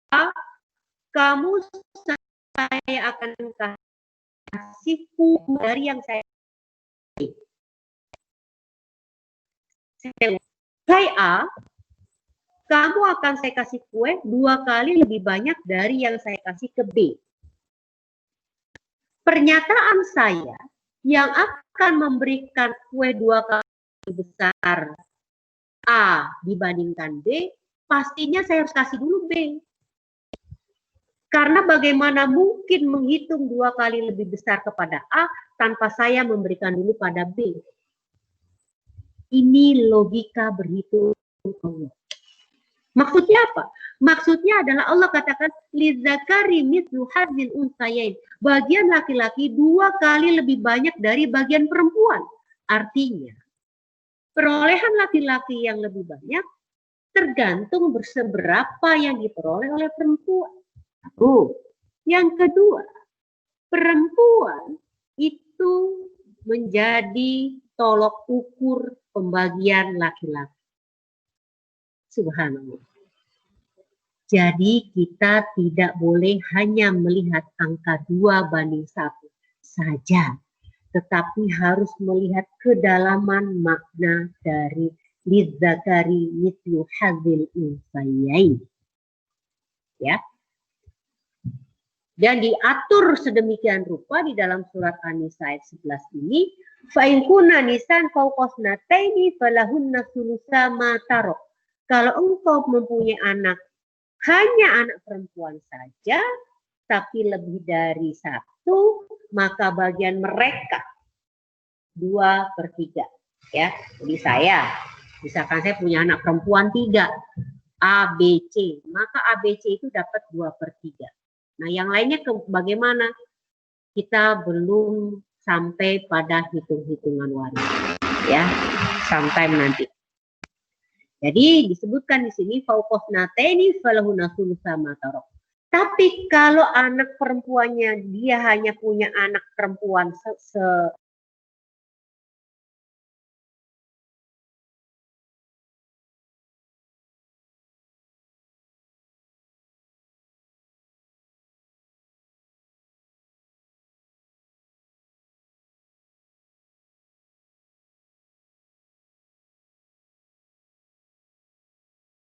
kamu saya akan kasih dari yang saya Hai A, kamu akan saya kasih kue 2 kali lebih banyak dari yang saya kasih ke B. Pernyataan saya yang akan memberikan kue 2 kali lebih besar A dibandingkan B, pastinya saya harus kasih dulu B. Karena bagaimana mungkin menghitung 2 kali lebih besar kepada A tanpa saya memberikan dulu pada B. Ini logika berhitung Allah. Maksudnya apa? Maksudnya adalah Allah katakan lidzakari mithlu hadzil unsayain. Bagian laki-laki 2 kali lebih banyak dari bagian perempuan. Artinya, perolehan laki-laki yang lebih banyak tergantung berseberapa yang diperoleh oleh perempuan. Yang kedua, perempuan itu menjadi tolok ukur pembagian laki-laki. Subhanallah. Jadi kita tidak boleh hanya melihat angka 2:1 saja, tetapi harus melihat kedalaman makna dari lidzakari mithlu hadzil unsayain. Ya. Dan diatur sedemikian rupa di dalam surat An-Nisa ayat 11 ini, fa in kunna nisan fawqasnataini falahunna thulutsa ma tarok. Kalau engkau mempunyai anak hanya anak perempuan saja, tapi lebih dari 1, maka bagian mereka 2/3. Ya, jadi saya, misalkan saya punya anak perempuan 3, A, B, C, maka A, B, C itu dapat 2/3. Nah, yang lainnya bagaimana? Kita belum sampai pada hitung-hitungan waris, ya, sampai nanti. Jadi disebutkan di sini fauqasnataini falahunna thulutsa ma tarok. Tapi kalau anak perempuannya dia hanya punya anak perempuan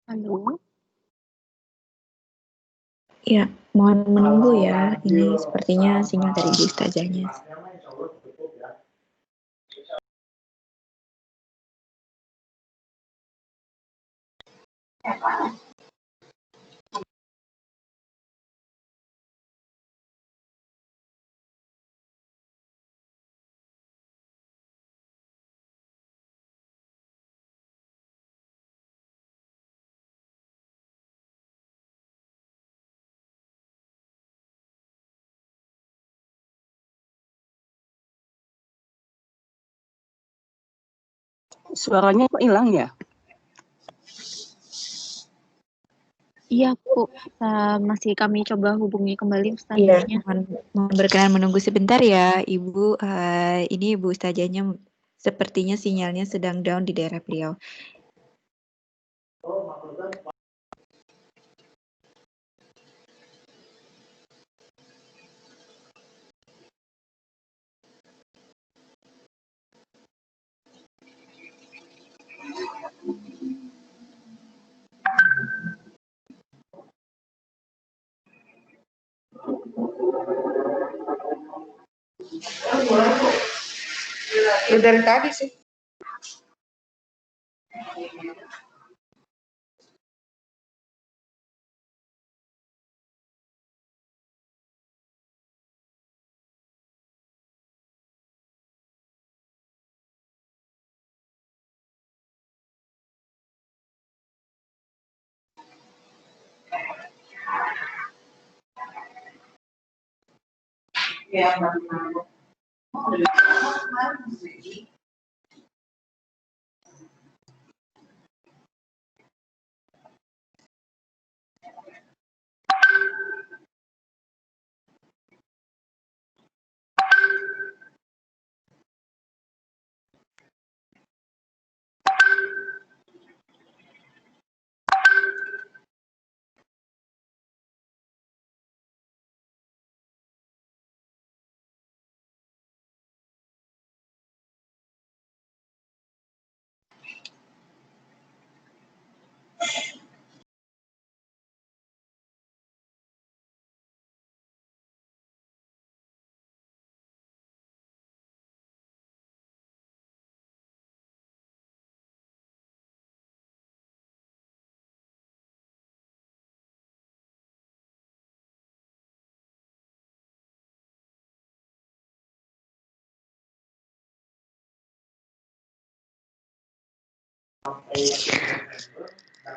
Halo. Ya, mohon menunggu ya. Ini sepertinya sinyal dari Bu Ustazahnya. Suaranya kok hilang ya? Iya, Bu. Masih kami coba hubungi kembali Iya, Ustazahnya. mohon berkenan menunggu sebentar ya, Ibu. Ini Ibu Ustazahnya sepertinya sinyalnya sedang down di daerah beliau. Dari tadi sih.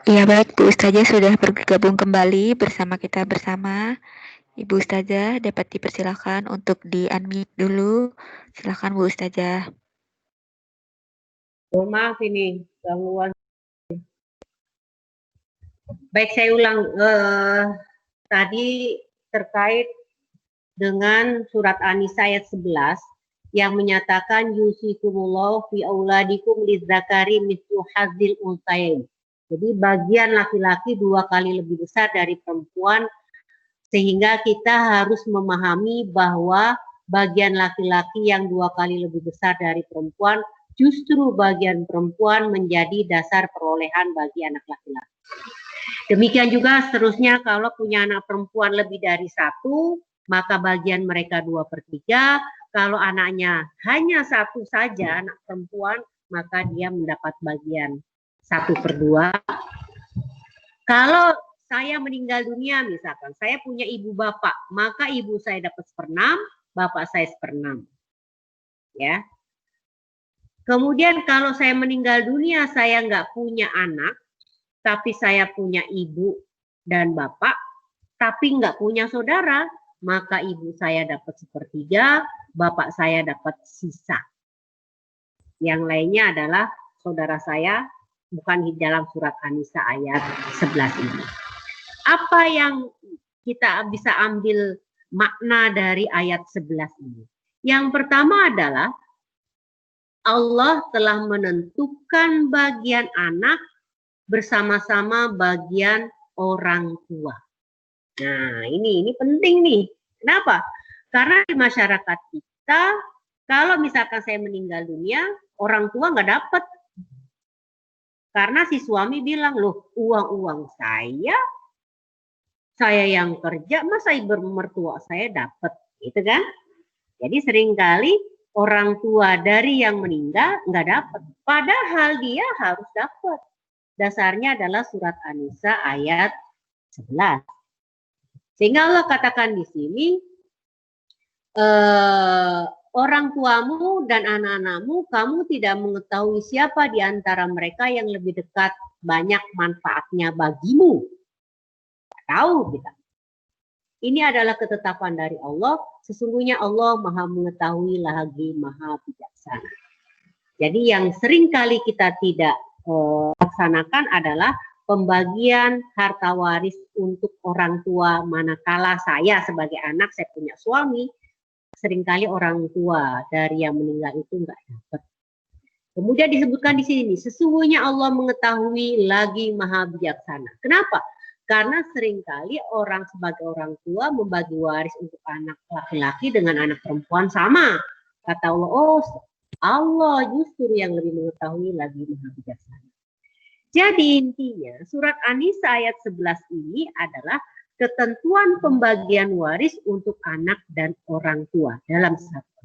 Ya baik, Bu Ustazah sudah bergabung kembali bersama kita bersama. Ibu Ustazah dapat dipersilakan untuk di-unmute dulu. Silakan Bu Ustazah. Mohon maaf ini gangguan. Baik, saya ulang tadi terkait dengan surat An-Nisa ayat 11 yang menyatakan yusikumullahu fi auladikum lidzakari mithlu hadzil unsayain. Jadi bagian laki-laki 2 kali lebih besar dari perempuan, sehingga kita harus memahami bahwa bagian laki-laki yang 2 kali lebih besar dari perempuan, justru bagian perempuan menjadi dasar perolehan bagi anak laki-laki. Demikian juga seterusnya kalau punya anak perempuan lebih dari 1, maka bagian mereka 2/3. Kalau anaknya hanya 1 saja, anak perempuan, maka dia mendapat bagian 1/2. Kalau saya meninggal dunia misalkan, saya punya ibu bapak, maka ibu saya dapat 1/6, bapak saya 1/6. Ya. Kemudian kalau saya meninggal dunia, saya nggak punya anak, tapi saya punya ibu dan bapak, tapi nggak punya saudara, maka ibu saya dapat 1/3, bapak saya dapat sisa. Yang lainnya adalah saudara saya, bukan di dalam surat An-Nisa ayat 11 ini. Apa yang kita bisa ambil makna dari ayat 11 ini? Yang pertama adalah Allah telah menentukan bagian anak bersama-sama bagian orang tua. Nah, ini penting nih. Kenapa? Karena di masyarakat kita, kalau misalkan saya meninggal dunia, orang tua nggak dapat. Karena si suami bilang, loh uang-uang saya yang kerja, masa ibu mertua saya dapat, gitu kan? Jadi seringkali orang tua dari yang meninggal nggak dapat, padahal dia harus dapat. Dasarnya adalah surat An-Nisa ayat 11. Sehingga Allah katakan di sini, orang tuamu dan anak-anakmu, kamu tidak mengetahui siapa di antara mereka yang lebih dekat, banyak manfaatnya bagimu. Tahu kita. Ini adalah ketetapan dari Allah. Sesungguhnya Allah Maha mengetahui lagi Maha bijaksana. Jadi yang sering kali kita tidak laksanakan adalah pembagian harta waris untuk orang tua, manakala saya sebagai anak, saya punya suami, seringkali orang tua dari yang meninggal itu nggak dapat. Kemudian disebutkan di sini, sesungguhnya Allah mengetahui lagi Maha bijaksana. Kenapa? Karena seringkali orang sebagai orang tua membagi waris untuk anak laki-laki dengan anak perempuan sama. Kata Allah, oh Allah justru yang lebih mengetahui lagi Maha bijaksana. Jadi intinya surat An-Nisa ayat 11 ini adalah ketentuan pembagian waris untuk anak dan orang tua dalam satu.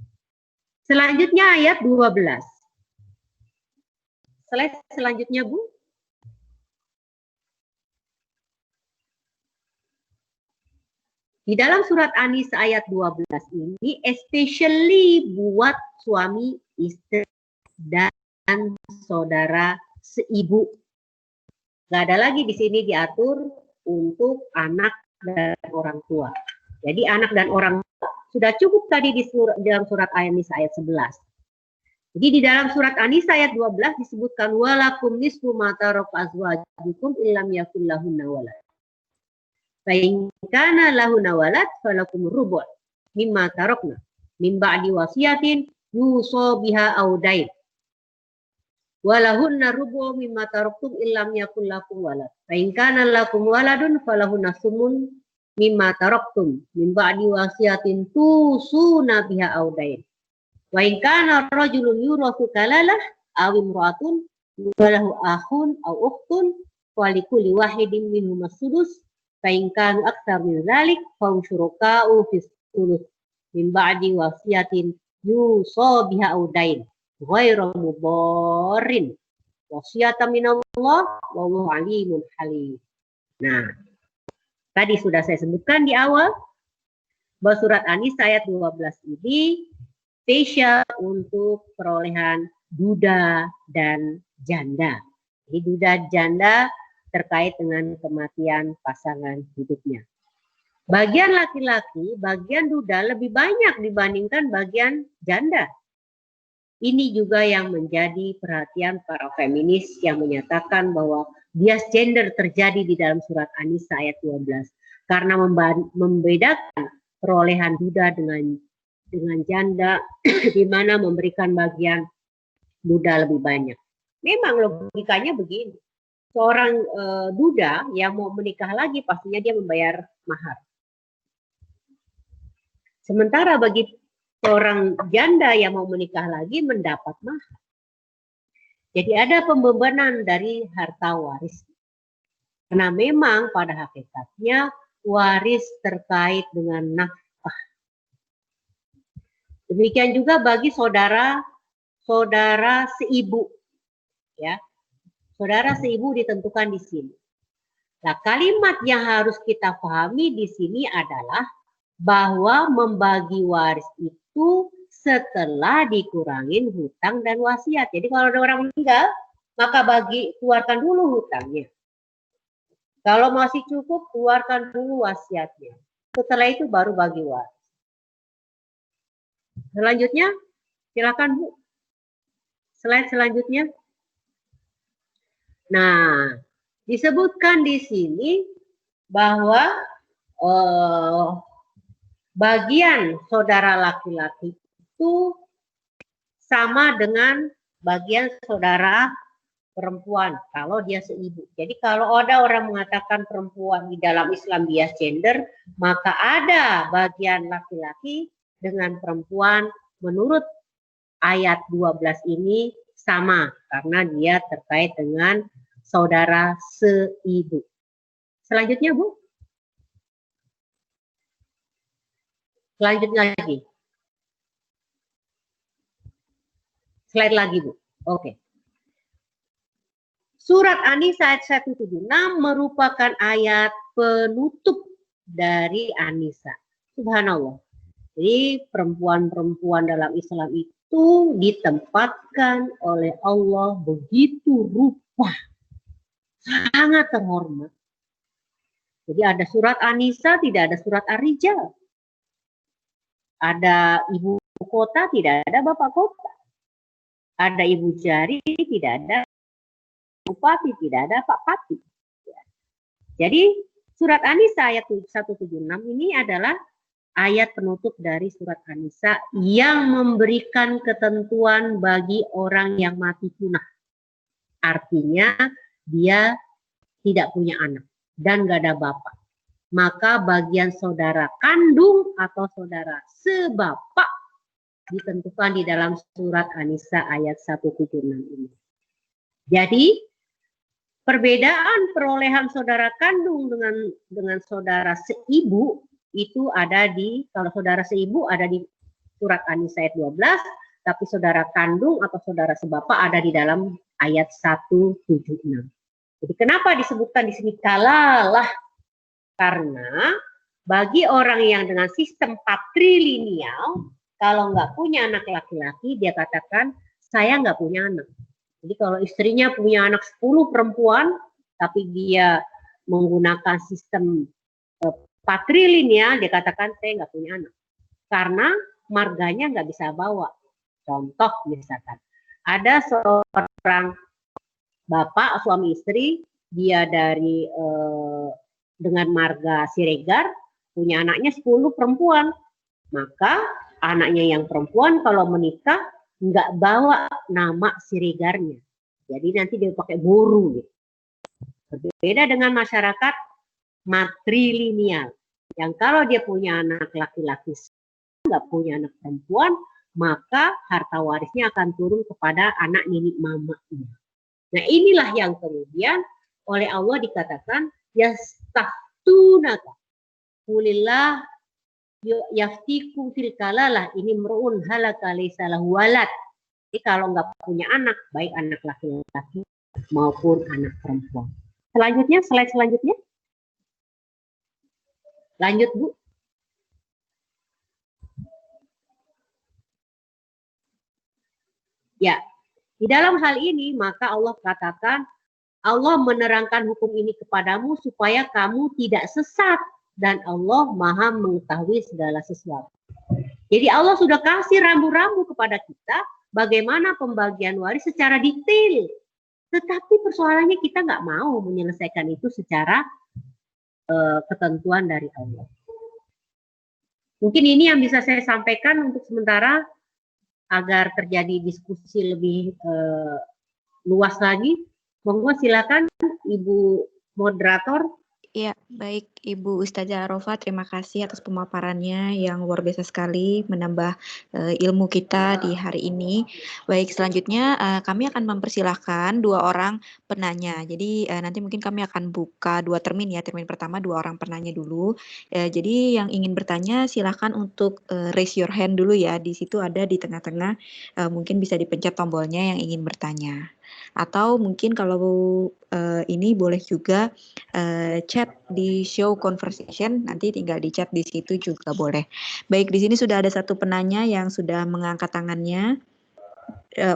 Selanjutnya ayat 12. Slide selanjutnya, Bu. Di dalam surat An-Nisa ayat 12 ini especially buat suami, istri, dan saudara seibu. Gak ada lagi di sini diatur untuk anak dan orang tua. Jadi anak dan orang tua sudah cukup tadi di dalam surat An-Nisa ayat 11. Jadi di dalam surat An-Nisa ayat 12 disebutkan walakum nisfu ma taraka azwajukum illam yakul lahunna walad. Fa in kana lahunna walad falakum rubu' mimma tarakna min ba'di wasiyatin yusa biha aw dain. Walahunna rubu' mimma taraktum illam yakul lakum walad. Fa in kana lakum waladun falahunna sumun mimma taraktum min ba'di wasiyatin tusuna biha aw dain. Wa in kana rajulun yurathu kalalah aw imra'atun walahu akhun aw ukhtun walikulli wahidin minhum as-sudus fa in kanu aktsar min dzalik fa syuraka'u fis sulus min ba'di wasiyatin yusa biha aw dain ghairu mudarrin wasiyatan minallah wallahu alimun halim. Nah, tadi sudah saya sebutkan di awal bahwa surat An-Nisa ayat 12 ini spesial untuk perolehan duda dan janda. Jadi duda janda terkait dengan kematian pasangan hidupnya. Bagian laki-laki, bagian duda lebih banyak dibandingkan bagian janda. Ini juga yang menjadi perhatian para feminis yang menyatakan bahwa bias gender terjadi di dalam surat An-Nisa ayat 12 karena membedakan perolehan duda dengan janda di mana memberikan bagian duda lebih banyak. Memang logikanya begini. Seorang duda yang mau menikah lagi pastinya dia membayar mahar. Sementara bagi seorang janda yang mau menikah lagi mendapat mahar. Jadi ada pembebanan dari harta waris. Karena memang pada hakikatnya waris terkait dengan nafkah. Demikian juga bagi saudara seibu, ya. Saudara seibu ditentukan di sini. Nah, kalimat yang harus kita pahami di sini adalah bahwa membagi waris itu setelah dikurangin hutang dan wasiat. Jadi kalau ada orang meninggal, maka keluarkan dulu hutangnya. Kalau masih cukup, keluarkan dulu wasiatnya. Setelah itu baru bagi waris. Selanjutnya, silakan Bu. Slide selanjutnya. Nah, disebutkan di sini bahwa bagian saudara laki-laki itu sama dengan bagian saudara perempuan kalau dia seibu. Jadi kalau ada orang mengatakan perempuan di dalam Islam bias gender, maka ada bagian laki-laki dengan perempuan menurut ayat 12 ini sama karena dia terkait dengan saudara seibu. Selanjutnya, Bu. Lanjut lagi. Slide lagi, Bu. Oke. Surat An-Nisa ayat 176 merupakan ayat penutup dari An-Nisa. Subhanallah. Jadi perempuan-perempuan dalam Islam itu ditempatkan oleh Allah begitu rupa. Sangat terhormat. Jadi ada surat An-Nisa, tidak ada surat Ar-Rijal. Ada ibu kota, tidak ada bapak kota. Ada ibu jari, tidak ada bupati, tidak ada pak pati. Jadi surat An-Nisa ayat 176 ini adalah ayat penutup dari surat An-Nisa yang memberikan ketentuan bagi orang yang mati punah. Artinya dia tidak punya anak dan gak ada bapak. Maka bagian saudara kandung atau saudara sebapak ditentukan di dalam surat An-Nisa ayat 176 ini. Jadi perbedaan perolehan saudara kandung dengan saudara seibu itu ada di, kalau saudara seibu ada di surat An-Nisa ayat 12, tapi saudara kandung atau saudara sebapak ada di dalam ayat 176. Jadi kenapa disebutkan di sini kalalah? Karena bagi orang yang dengan sistem patrilineal, kalau nggak punya anak laki-laki, dia katakan, saya nggak punya anak. Jadi kalau istrinya punya anak 10 perempuan, tapi dia menggunakan sistem patrilineal, dia katakan, saya nggak punya anak. Karena marganya nggak bisa bawa. Contoh misalkan, ada seorang bapak, suami istri, dia dari dengan marga Siregar, punya anaknya 10 perempuan. Maka anaknya yang perempuan kalau menikah nggak bawa nama Siregarnya. Jadi nanti dia pakai buru. Gitu. Berbeda dengan masyarakat matrilineal. Yang kalau dia punya anak laki-laki, nggak punya anak perempuan, maka harta warisnya akan turun kepada anak nenek mamanya. Nah inilah yang kemudian oleh Allah dikatakan, yastaftunaka qulillah yaftikum fil kalalah ini merun halaka laysa lahu walad. Jadi kalau nggak punya anak, baik anak laki-laki maupun anak perempuan. Selanjutnya, slide selanjutnya. Lanjut, Bu. Ya, di dalam hal ini maka Allah katakan Allah menerangkan hukum ini kepadamu supaya kamu tidak sesat dan Allah Maha mengetahui segala sesuatu. Jadi Allah sudah kasih rambu-rambu kepada kita bagaimana pembagian waris secara detail. Tetapi persoalannya kita nggak mau menyelesaikan itu secara ketentuan dari Allah. Mungkin ini yang bisa saya sampaikan untuk sementara agar terjadi diskusi lebih luas lagi. Monggo silakan Ibu moderator. Ya, baik Ibu Ustazah Arofah, terima kasih atas pemaparannya yang luar biasa sekali menambah ilmu kita di hari ini. Baik, selanjutnya kami akan mempersilahkan 2 orang penanya. Jadi nanti mungkin kami akan buka 2 termin ya. Termin pertama 2 orang penanya dulu. Jadi yang ingin bertanya silahkan untuk raise your hand dulu ya. Di situ ada di tengah-tengah, mungkin bisa dipencet tombolnya yang ingin bertanya. Atau mungkin kalau ini boleh juga chat di show conversation, nanti tinggal di chat di situ juga boleh. Baik, di sini sudah ada 1 penanya yang sudah mengangkat tangannya.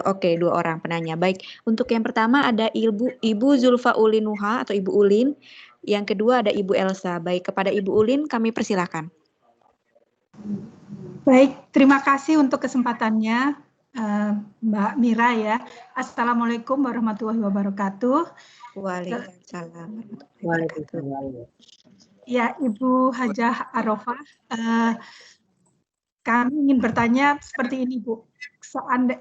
Oke, 2 orang penanya. Baik, untuk yang pertama ada Ibu Zulfa Ulinuha atau Ibu Ulin. Yang kedua ada Ibu Elsa. Baik, kepada Ibu Ulin kami persilahkan. Baik, terima kasih untuk kesempatannya Mbak Mira ya. Assalamualaikum warahmatullahi wabarakatuh. Waalaikumsalam. Waalaikumsalam. Ya, Ibu Hajah Arofah, kami ingin bertanya seperti ini, Bu.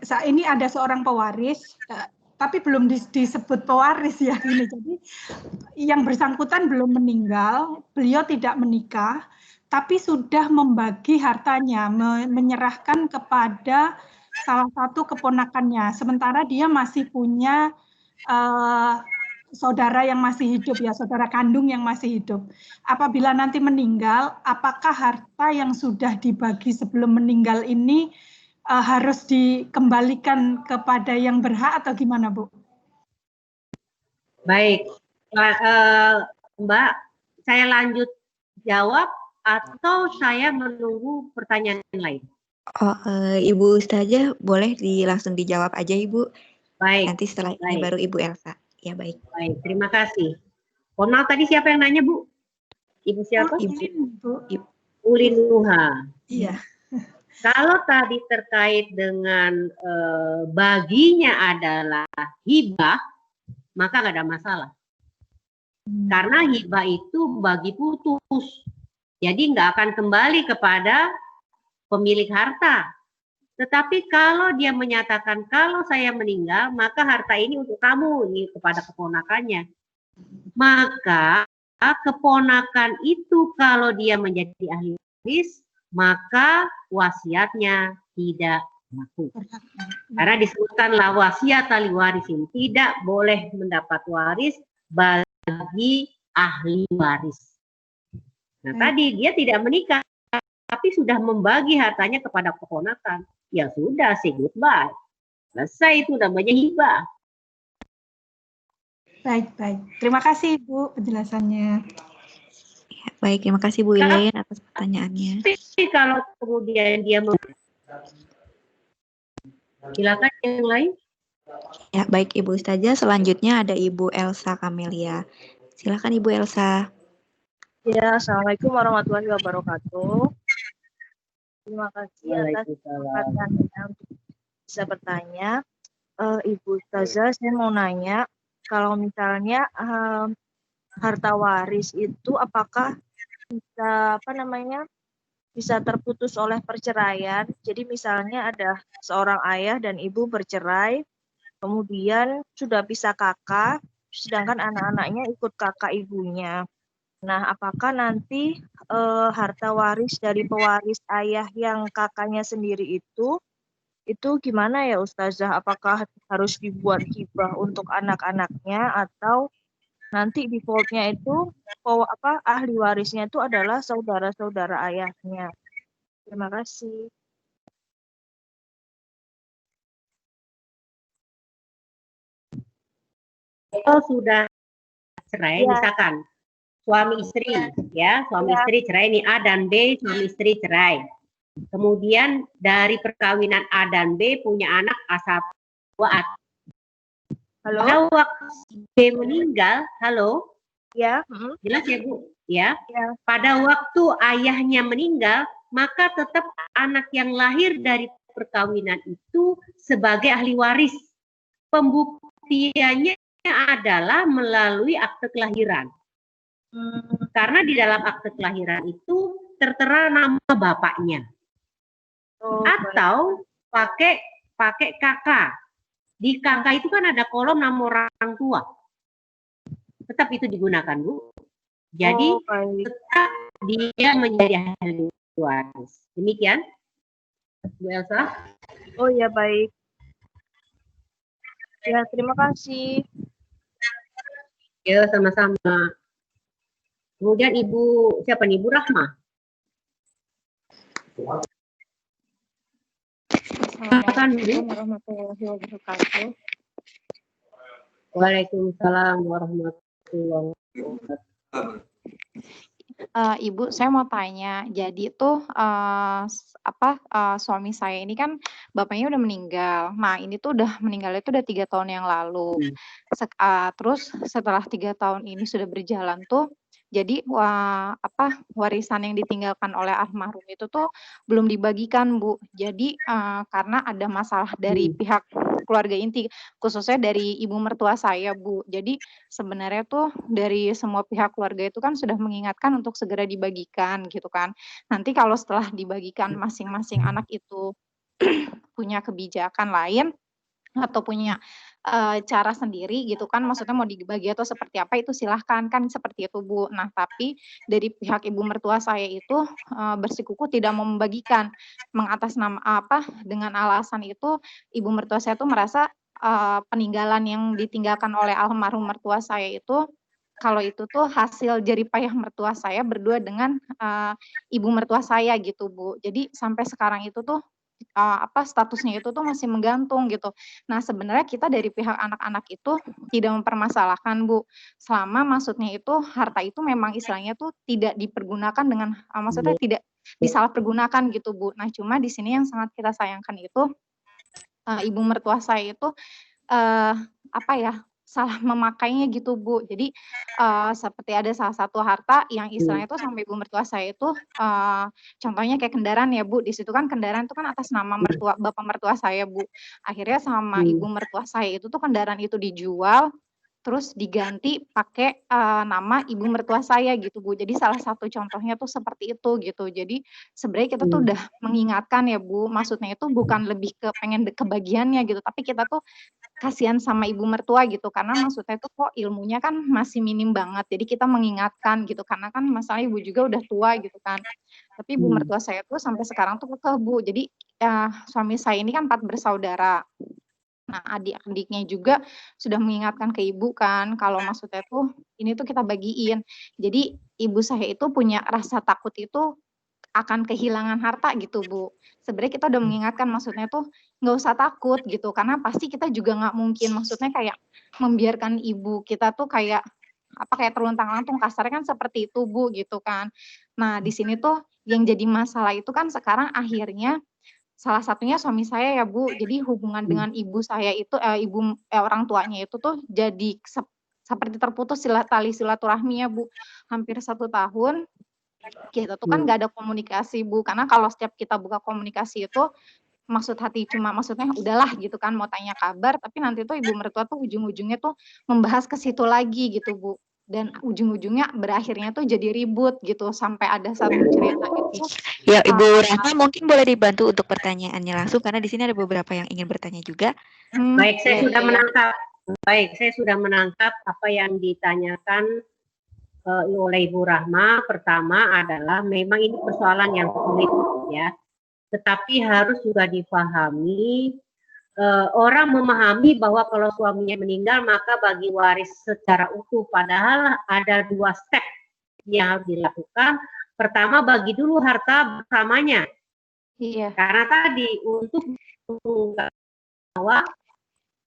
Saat ini ada seorang pewaris, tapi belum disebut pewaris ya ini. Jadi yang bersangkutan belum meninggal, beliau tidak menikah, tapi sudah membagi hartanya, menyerahkan kepada salah satu keponakannya. Sementara dia masih punya saudara yang masih hidup ya, saudara kandung yang masih hidup. Apabila nanti meninggal, apakah harta yang sudah dibagi sebelum meninggal ini harus dikembalikan kepada yang berhak atau gimana, Bu? Baik, Mbak, saya lanjut jawab atau saya menunggu pertanyaan lain? Oh, Ibu Ustazah boleh langsung dijawab aja Ibu. Baik. Nanti setelah ini baru Ibu Elsa. Ya baik. Baik, terima kasih. Mohon maaf tadi siapa yang nanya, Bu? Ibu siapa? Ulin Nuha. Iya. Kalau tadi terkait dengan baginya adalah hibah, maka nggak ada masalah. Karena hibah itu bagi putus. Jadi nggak akan kembali kepada pemilik harta. Tetapi kalau dia menyatakan kalau saya meninggal, maka harta ini untuk kamu, ini kepada keponakannya. Maka keponakan itu kalau dia menjadi ahli waris, maka wasiatnya tidak berlaku. Karena disebutkanlah wasiat ahli warisin, tidak boleh mendapat waris bagi ahli waris. Nah, tadi dia tidak menikah, tapi sudah membagi hartanya kepada keponakan. Ya sudah, say goodbye. Selesai, itu namanya hibah. Baik. Terima kasih Ibu penjelasannya. Ya, baik, terima kasih Bu Ilin atas pertanyaannya. Tapi kalau kemudian dia silakan yang lain. Ya, baik Ibu Ustazah. Selanjutnya ada Ibu Elsa Kamelia. Silakan Ibu Elsa. Ya, Assalamualaikum warahmatullahi wabarakatuh. Terima kasih atas kesempatannya untuk bisa bertanya. Ibu Ustazah, saya mau nanya, kalau misalnya harta waris itu apakah bisa terputus oleh perceraian? Jadi misalnya ada seorang ayah dan ibu bercerai, kemudian sudah pisah kakak, sedangkan anak-anaknya ikut kakak ibunya. Nah, apakah nanti harta waris dari pewaris ayah yang kakaknya sendiri itu gimana ya Ustazah? Apakah harus dibuat hibah untuk anak-anaknya atau nanti defaultnya itu ahli warisnya itu adalah saudara-saudara ayahnya? Terima kasih. Kalau sudah cerai, misalkan suami istri, ya, suami istri cerai nih, A dan B, suami istri cerai. Kemudian dari perkawinan A dan B punya anak A1, A2. Halo? Pada waktu B meninggal, halo, Ya. jelas ya Bu? Ya. Ya. Pada waktu ayahnya meninggal, maka tetap anak yang lahir dari perkawinan itu sebagai ahli waris. Pembuktiannya adalah melalui akte kelahiran. Karena di dalam akte kelahiran itu tertera nama bapaknya. Atau pakai kakak. Di kakak itu kan ada kolom nama orang tua. Tetap itu digunakan, Bu. Jadi tetap dia menjadi ahli waris. Demikian, Bu Elsa. Oh ya, baik. Ya, terima kasih. Ya, sama-sama. Kemudian Ibu, siapa nih? Ibu Rahma. Assalamualaikum warahmatullahi wabarakatuh. Waalaikumsalam warahmatullahi wabarakatuh. Ibu, saya mau tanya. Jadi tuh suami saya ini kan bapaknya udah meninggal. Nah, ini tuh udah meninggal itu udah 3 tahun yang lalu. Terus setelah 3 tahun ini sudah berjalan tuh, jadi warisan yang ditinggalkan oleh almarhum itu tuh belum dibagikan, Bu. Jadi karena ada masalah dari pihak keluarga inti, khususnya dari ibu mertua saya, Bu. Jadi sebenarnya tuh dari semua pihak keluarga itu kan sudah mengingatkan untuk segera dibagikan gitu kan. Nanti kalau setelah dibagikan masing-masing anak itu punya kebijakan lain atau punya cara sendiri gitu kan, maksudnya mau dibagi atau seperti apa itu silahkan, kan seperti itu, Bu. Nah, tapi dari pihak ibu mertua saya itu bersikukuh tidak mau membagikan, dengan alasan itu ibu mertua saya tuh merasa peninggalan yang ditinggalkan oleh almarhum mertua saya itu, kalau itu tuh hasil jerih payah mertua saya berdua dengan ibu mertua saya gitu, Bu. Jadi sampai sekarang itu tuh statusnya itu tuh masih menggantung gitu. Nah, sebenarnya kita dari pihak anak-anak itu tidak mempermasalahkan, Bu. Selama maksudnya itu harta itu memang istilahnya tuh tidak dipergunakan dengan maksudnya tidak disalahpergunakan gitu, Bu. Nah, cuma di sini yang sangat kita sayangkan itu ibu mertua saya itu salah memakainya gitu, Bu. Jadi seperti ada salah satu harta yang istilahnya itu sama ibu mertua saya itu contohnya kayak kendaraan ya, Bu. Di situ kan kendaraan itu kan atas nama bapak mertua saya, Bu. Akhirnya sama ibu mertua saya itu tuh kendaraan itu dijual, terus diganti pakai nama ibu mertua saya gitu, Bu. Jadi salah satu contohnya tuh seperti itu gitu. Jadi sebenarnya kita tuh udah mengingatkan ya, Bu. Maksudnya itu bukan lebih ke pengen kebagiannya gitu, tapi kita tuh kasihan sama ibu mertua gitu, karena maksudnya itu kok ilmunya kan masih minim banget. Jadi kita mengingatkan gitu, karena kan masalah ibu juga udah tua gitu kan. Tapi ibu mertua saya tuh sampai sekarang tuh kekeh, Bu. Jadi suami saya ini kan 4 bersaudara. Nah, adik-adiknya juga sudah mengingatkan ke ibu kan, kalau maksudnya tuh ini tuh kita bagiin. Jadi ibu saya itu punya rasa takut itu akan kehilangan harta gitu, Bu. Sebenarnya kita udah mengingatkan, maksudnya tuh nggak usah takut gitu, karena pasti kita juga nggak mungkin maksudnya kayak membiarkan ibu kita tuh kayak terluntang-lantung, kasarnya kan seperti itu, Bu, gitu kan. Nah, di sini tuh yang jadi masalah itu kan sekarang akhirnya salah satunya suami saya ya, Bu. Jadi hubungan dengan ibu saya itu orang tuanya itu tuh jadi seperti terputus tali silaturahminya, Bu. Hampir 1 tahun kita tuh kan nggak ada komunikasi, Bu. Karena kalau setiap kita buka komunikasi itu maksudnya udahlah gitu kan, mau tanya kabar, tapi nanti tuh ibu mertua tuh ujung-ujungnya tuh membahas ke situ lagi gitu, Bu. Dan ujung-ujungnya berakhirnya tuh jadi ribut gitu, sampai ada satu cerita itu. Ya, Ibu Rahma mungkin boleh dibantu untuk pertanyaannya langsung, karena di sini ada beberapa yang ingin bertanya juga. Baik, saya sudah menangkap apa yang ditanyakan oleh Ibu Rahma. Pertama adalah memang ini persoalan yang sulit ya, tetapi harus juga dipahami. Orang memahami bahwa kalau suaminya meninggal maka bagi waris secara utuh, padahal ada 2 step yang harus dilakukan. Pertama, bagi dulu harta bersamanya. Iya. Karena tadi untuk bahwa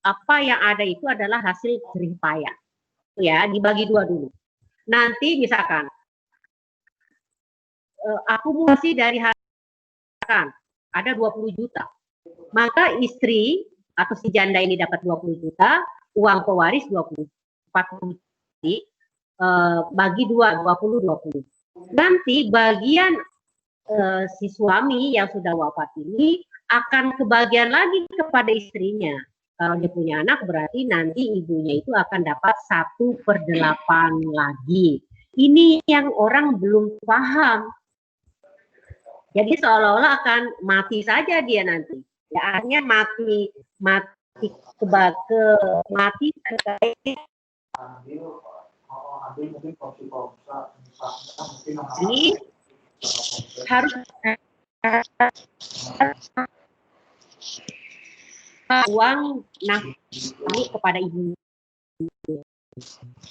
apa yang ada itu adalah hasil jerih payah. Ya, dibagi 2 dulu. Nanti misalkan akumulasi dari harta ada 20 juta. Maka istri atau si janda ini dapat 20 juta, uang pewaris 40 bagi 2, 20. Nanti bagian si suami yang sudah wafat ini akan kebagian lagi kepada istrinya. Kalau dia punya anak berarti nanti ibunya itu akan dapat 1/8 lagi. Ini yang orang belum paham. Jadi seolah-olah akan mati saja dia nanti. Ya akhirnya mati terkait ini harus uang nafkah kepada ibu.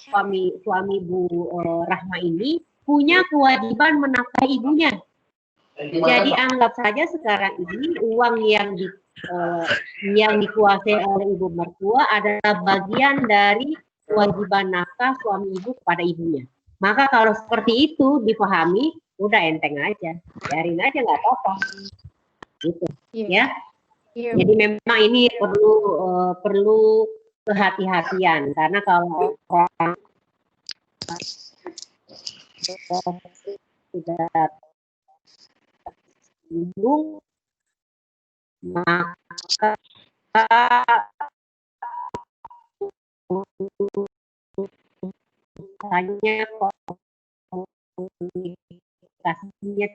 Suami Bu Rahma ini punya kewajiban menafkahi ibunya. Jadi anggap saja sekarang ini uang yang dikuasai oleh ibu mertua adalah bagian dari kewajiban nafkah suami ibu kepada ibunya. Maka kalau seperti itu dipahami, udah enteng aja, biarin aja nggak apa-apa, gitu, ya. Jadi memang ini perlu kehati-hatian karena kalau orang sudah bingung maka hanya komunikasinya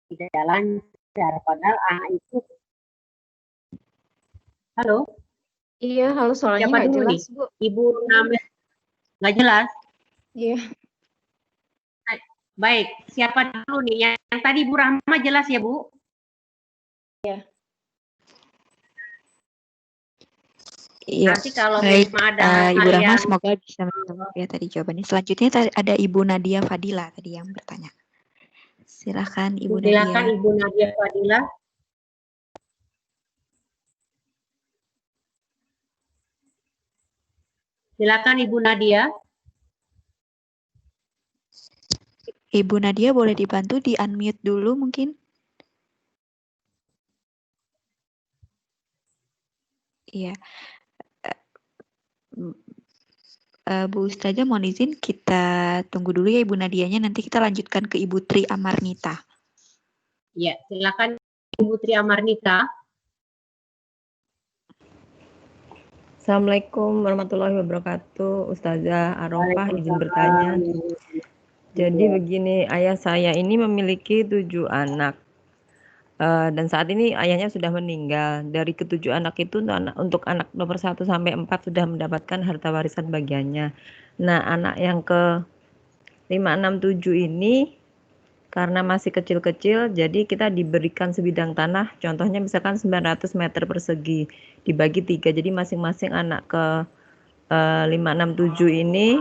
tidak lancar, padahal anak itu. Halo? Iya, halo, suaranya Siapa nggak dulu jelas, nih? Bu. Ibu namanya nggak jelas? Iya. Baik, siapa dulu nih? Yang tadi Bu Rahma jelas ya, Bu? Iya. Iya, Nanti kalau baik, memang ada Ibu hal Rahma yang semoga bisa menjawab ya tadi jawabannya. Selanjutnya ada Ibu Nadia Fadila tadi yang bertanya. Silakan Ibu silakan Nadia. Ibu Nadia Fadila. Silakan Ibu Nadia. Ibu Nadia boleh dibantu di unmute dulu mungkin? Iya. Bu Ustazah mohon izin kita tunggu dulu ya Ibu Nadianya, nanti kita lanjutkan ke Ibu Tri Amarnita. Ya, silakan Ibu Tri Amarnita. Assalamualaikum warahmatullahi wabarakatuh. Ustazah Arofah izin bertanya. Jadi begini, ayah saya ini memiliki 7 anak. Dan saat ini ayahnya sudah meninggal. Dari ke-7 anak itu untuk anak nomor 1 sampai 4 sudah mendapatkan harta warisan bagiannya. Nah, anak yang ke 5, 6, 7 ini karena masih kecil-kecil, jadi kita diberikan sebidang tanah, contohnya misalkan 900 meter persegi, dibagi 3, jadi masing-masing anak ke 5, 6, 7 ini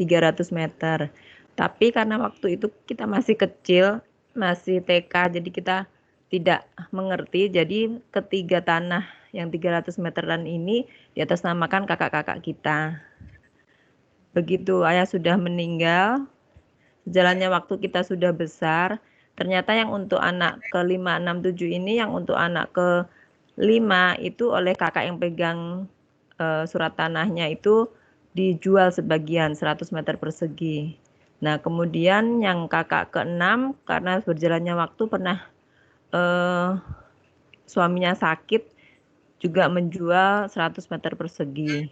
300 meter. Tapi karena waktu itu kita masih kecil, masih TK, jadi kita tidak mengerti, jadi ketiga tanah yang 300 meteran ini diatasnamakan kakak-kakak kita. Begitu ayah sudah meninggal, jalannya waktu kita sudah besar, ternyata yang untuk anak ke 5, 6, 7 ini, yang untuk anak ke 5 itu oleh kakak yang pegang surat tanahnya itu dijual sebagian 100 meter persegi. Nah, kemudian yang kakak ke-6 karena berjalannya waktu pernah suaminya sakit juga menjual 100 meter persegi.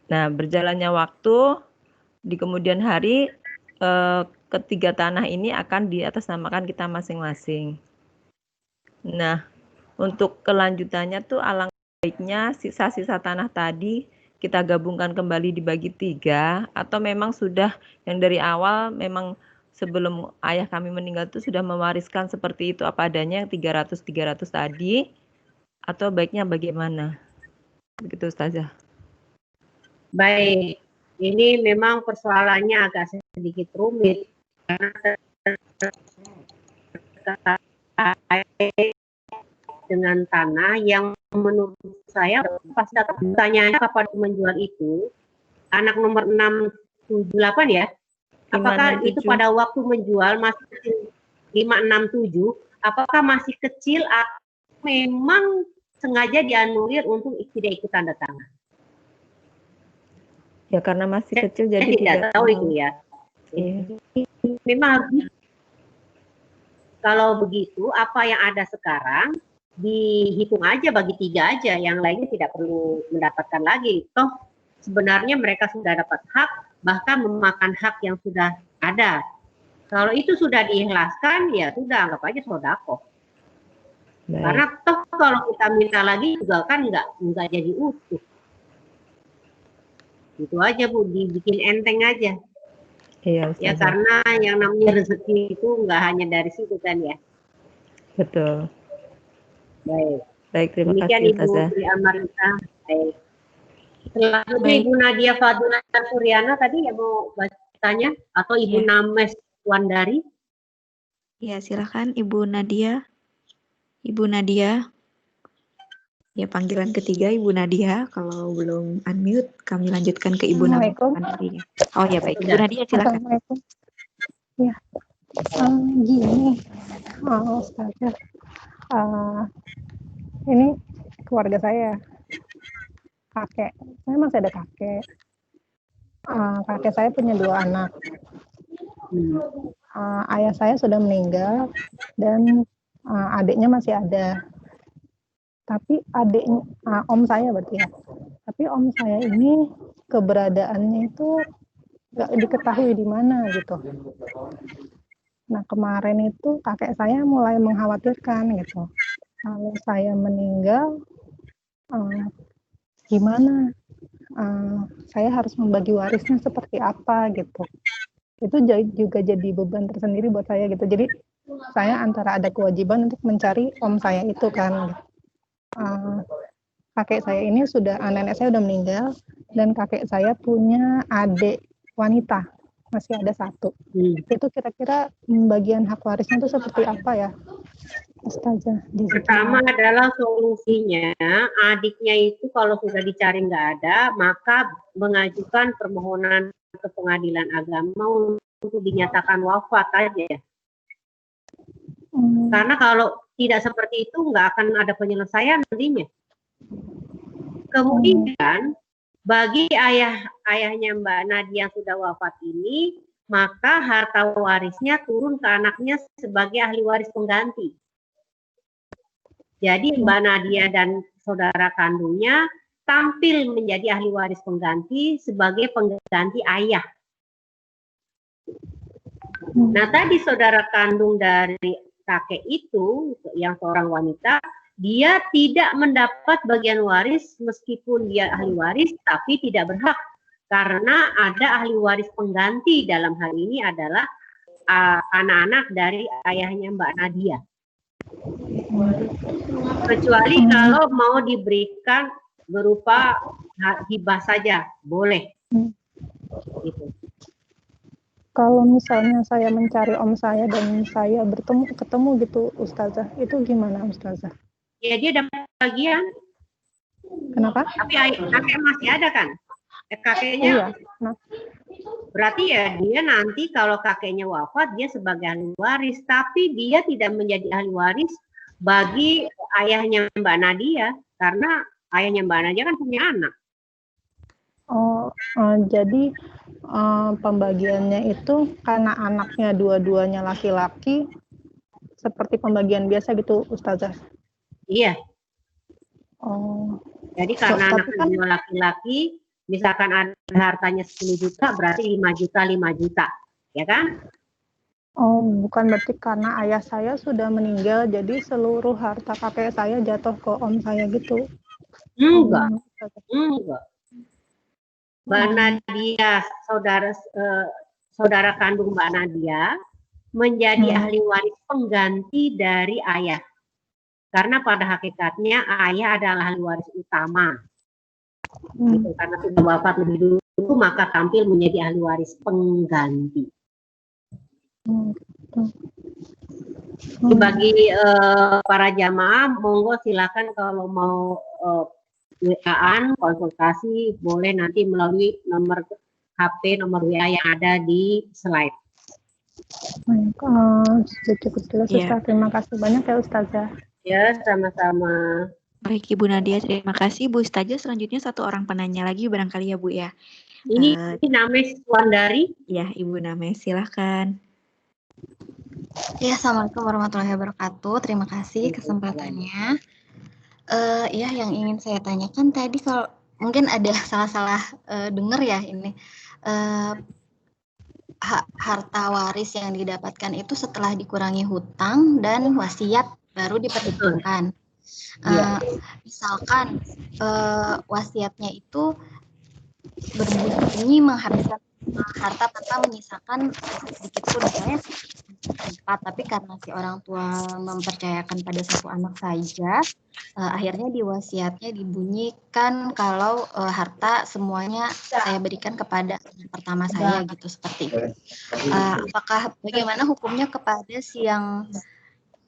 Nah, berjalannya waktu di kemudian hari ketiga tanah ini akan diatasnamakan kita masing-masing. Nah, untuk kelanjutannya tuh alangkah baiknya sisa-sisa tanah tadi kita gabungkan kembali dibagi 3, atau memang sudah yang dari awal memang sebelum ayah kami meninggal itu sudah mewariskan seperti itu apa adanya yang 300 tadi, atau baiknya bagaimana? Begitu Ustazah. Baik, ini memang persoalannya agak sedikit rumit karena dengan tanah yang menurut saya pas pertanyaannya kapan menjual itu anak nomor 6, 7, 8 ya. Apakah 5, 6, itu pada waktu menjual masih 5, 6, 7, apakah masih kecil atau memang sengaja dianulir untuk tidak ikut tanda tangan? Ya karena masih kecil Saya jadi tidak tahu itu ya. Iya. Memang kalau begitu apa yang ada sekarang dihitung aja bagi 3 aja, yang lainnya tidak perlu mendapatkan lagi. Toh sebenarnya mereka sudah dapat hak, bahkan memakan hak yang sudah ada. Kalau itu sudah diikhlaskan, ya sudah anggap aja sodako. Karena toh kalau kita minta lagi juga kan nggak jadi utuh. Itu aja Bu, dibikin enteng aja. Iya, Ya Ustazah. karena yang namanya rezeki itu nggak hanya dari situ kan ya. Betul. Baik. Baik, terima Demikian kasih Ibu Ustazah. Sri Amarita. Baik. Selanjutnya Baik. Ibu Nadia Fadula Suryana tadi yang mau tanya, atau Ibu Ya. Names Wandari. Ya, silakan Ibu Nadia. Ibu Nadia. Ya, panggilan ketiga Ibu Nadia. Kalau belum unmute, kami lanjutkan ke Ibu Nadia. Assalamualaikum. Oh ya, baik. Ibu Nadia, silakan. Assalamualaikum. Ya, gini, Ustazah. Ini keluarga saya, kakek. Saya masih ada kakek. Kakek saya punya 2 anak. Ayah saya sudah meninggal dan adiknya masih ada. Tapi adiknya, om saya berarti ya. Tapi om saya ini keberadaannya itu nggak diketahui di mana gitu. Nah kemarin itu kakek saya mulai mengkhawatirkan gitu. Kalau saya meninggal, gimana? Saya harus membagi warisnya seperti apa gitu. Itu juga jadi beban tersendiri buat saya gitu. Jadi saya antara ada kewajiban untuk mencari om saya itu kan. Kakek saya ini nenek saya udah meninggal dan kakek saya punya adik wanita, masih ada 1. Itu kira-kira bagian hak warisnya itu seperti apa ya, Ustazah? Pertama adalah solusinya, adiknya itu kalau sudah dicari nggak ada, maka mengajukan permohonan ke pengadilan agama untuk dinyatakan wafat aja. Karena kalau tidak seperti itu nggak akan ada penyelesaian nantinya. Kemudian bagi ayahnya Mbak Nadia yang sudah wafat ini, maka harta warisnya turun ke anaknya sebagai ahli waris pengganti. Jadi Mbak Nadia dan saudara kandungnya tampil menjadi ahli waris pengganti sebagai pengganti ayah. Nah tadi saudara kandung dari kakek itu yang seorang wanita, dia tidak mendapat bagian waris meskipun dia ahli waris, tapi tidak berhak karena ada ahli waris pengganti. Dalam hal ini adalah anak-anak dari ayahnya Mbak Nadia. Kecuali kalau mau diberikan berupa hibah saja, boleh. Gitu. Kalau misalnya saya mencari om saya dan saya ketemu gitu, Ustazah, itu gimana, Ustazah? Ya dia dapat bagian. Kenapa? Tapi kakek masih ada kan? Kakeknya. Iya. Nah. Berarti ya dia nanti kalau kakeknya wafat dia sebagai ahli waris, tapi dia tidak menjadi ahli waris bagi ayahnya Mbak Nadia karena ayahnya Mbak Nadia kan punya anak. Jadi pembagiannya itu karena anaknya dua-duanya laki-laki, seperti pembagian biasa gitu, Ustazah? Iya. Jadi karena anaknya dua laki-laki, misalkan ada hartanya 10 juta, berarti 5 juta, ya kan? Bukan berarti karena ayah saya sudah meninggal, jadi seluruh harta kakek saya jatuh ke om saya gitu? Enggak. Mbak Nadia, saudara kandung Mbak Nadia, menjadi ahli waris pengganti dari ayah. Karena pada hakikatnya ayah adalah ahli waris utama. Gitu, karena sudah wafat lebih dulu, maka tampil menjadi ahli waris pengganti. Bagi para jamaah, monggo silakan kalau mau WA-an, konsultasi, boleh nanti melalui nomor HP, nomor WA yang ada di slide. Sudah cukup jelas, Ustaz. Terima kasih banyak ya, Ustazah. Ya, sama-sama. Baik Ibu Nadia, terima kasih. Bu Ustazah, selanjutnya 1 orang penanya lagi barangkali ya Bu ya. Ini Names Wandari. Ya, Ibu Names, silahkan. Ya, Assalamualaikum warahmatullahi wabarakatuh. Terima kasih kesempatannya. Ya, yang ingin saya tanyakan tadi kalau mungkin ada salah-salah dengar ya ini. Harta waris yang didapatkan itu setelah dikurangi hutang dan wasiat baru diperhitungkan. Misalkan wasiatnya itu berbunyi menghabiskan harta tanpa menyisakan sedikit pun, misalnya 4, tapi karena si orang tua mempercayakan pada satu anak saja, akhirnya di wasiatnya dibunyikan kalau harta semuanya saya berikan kepada anak pertama saya gitu, seperti itu. Apakah bagaimana hukumnya kepada si yang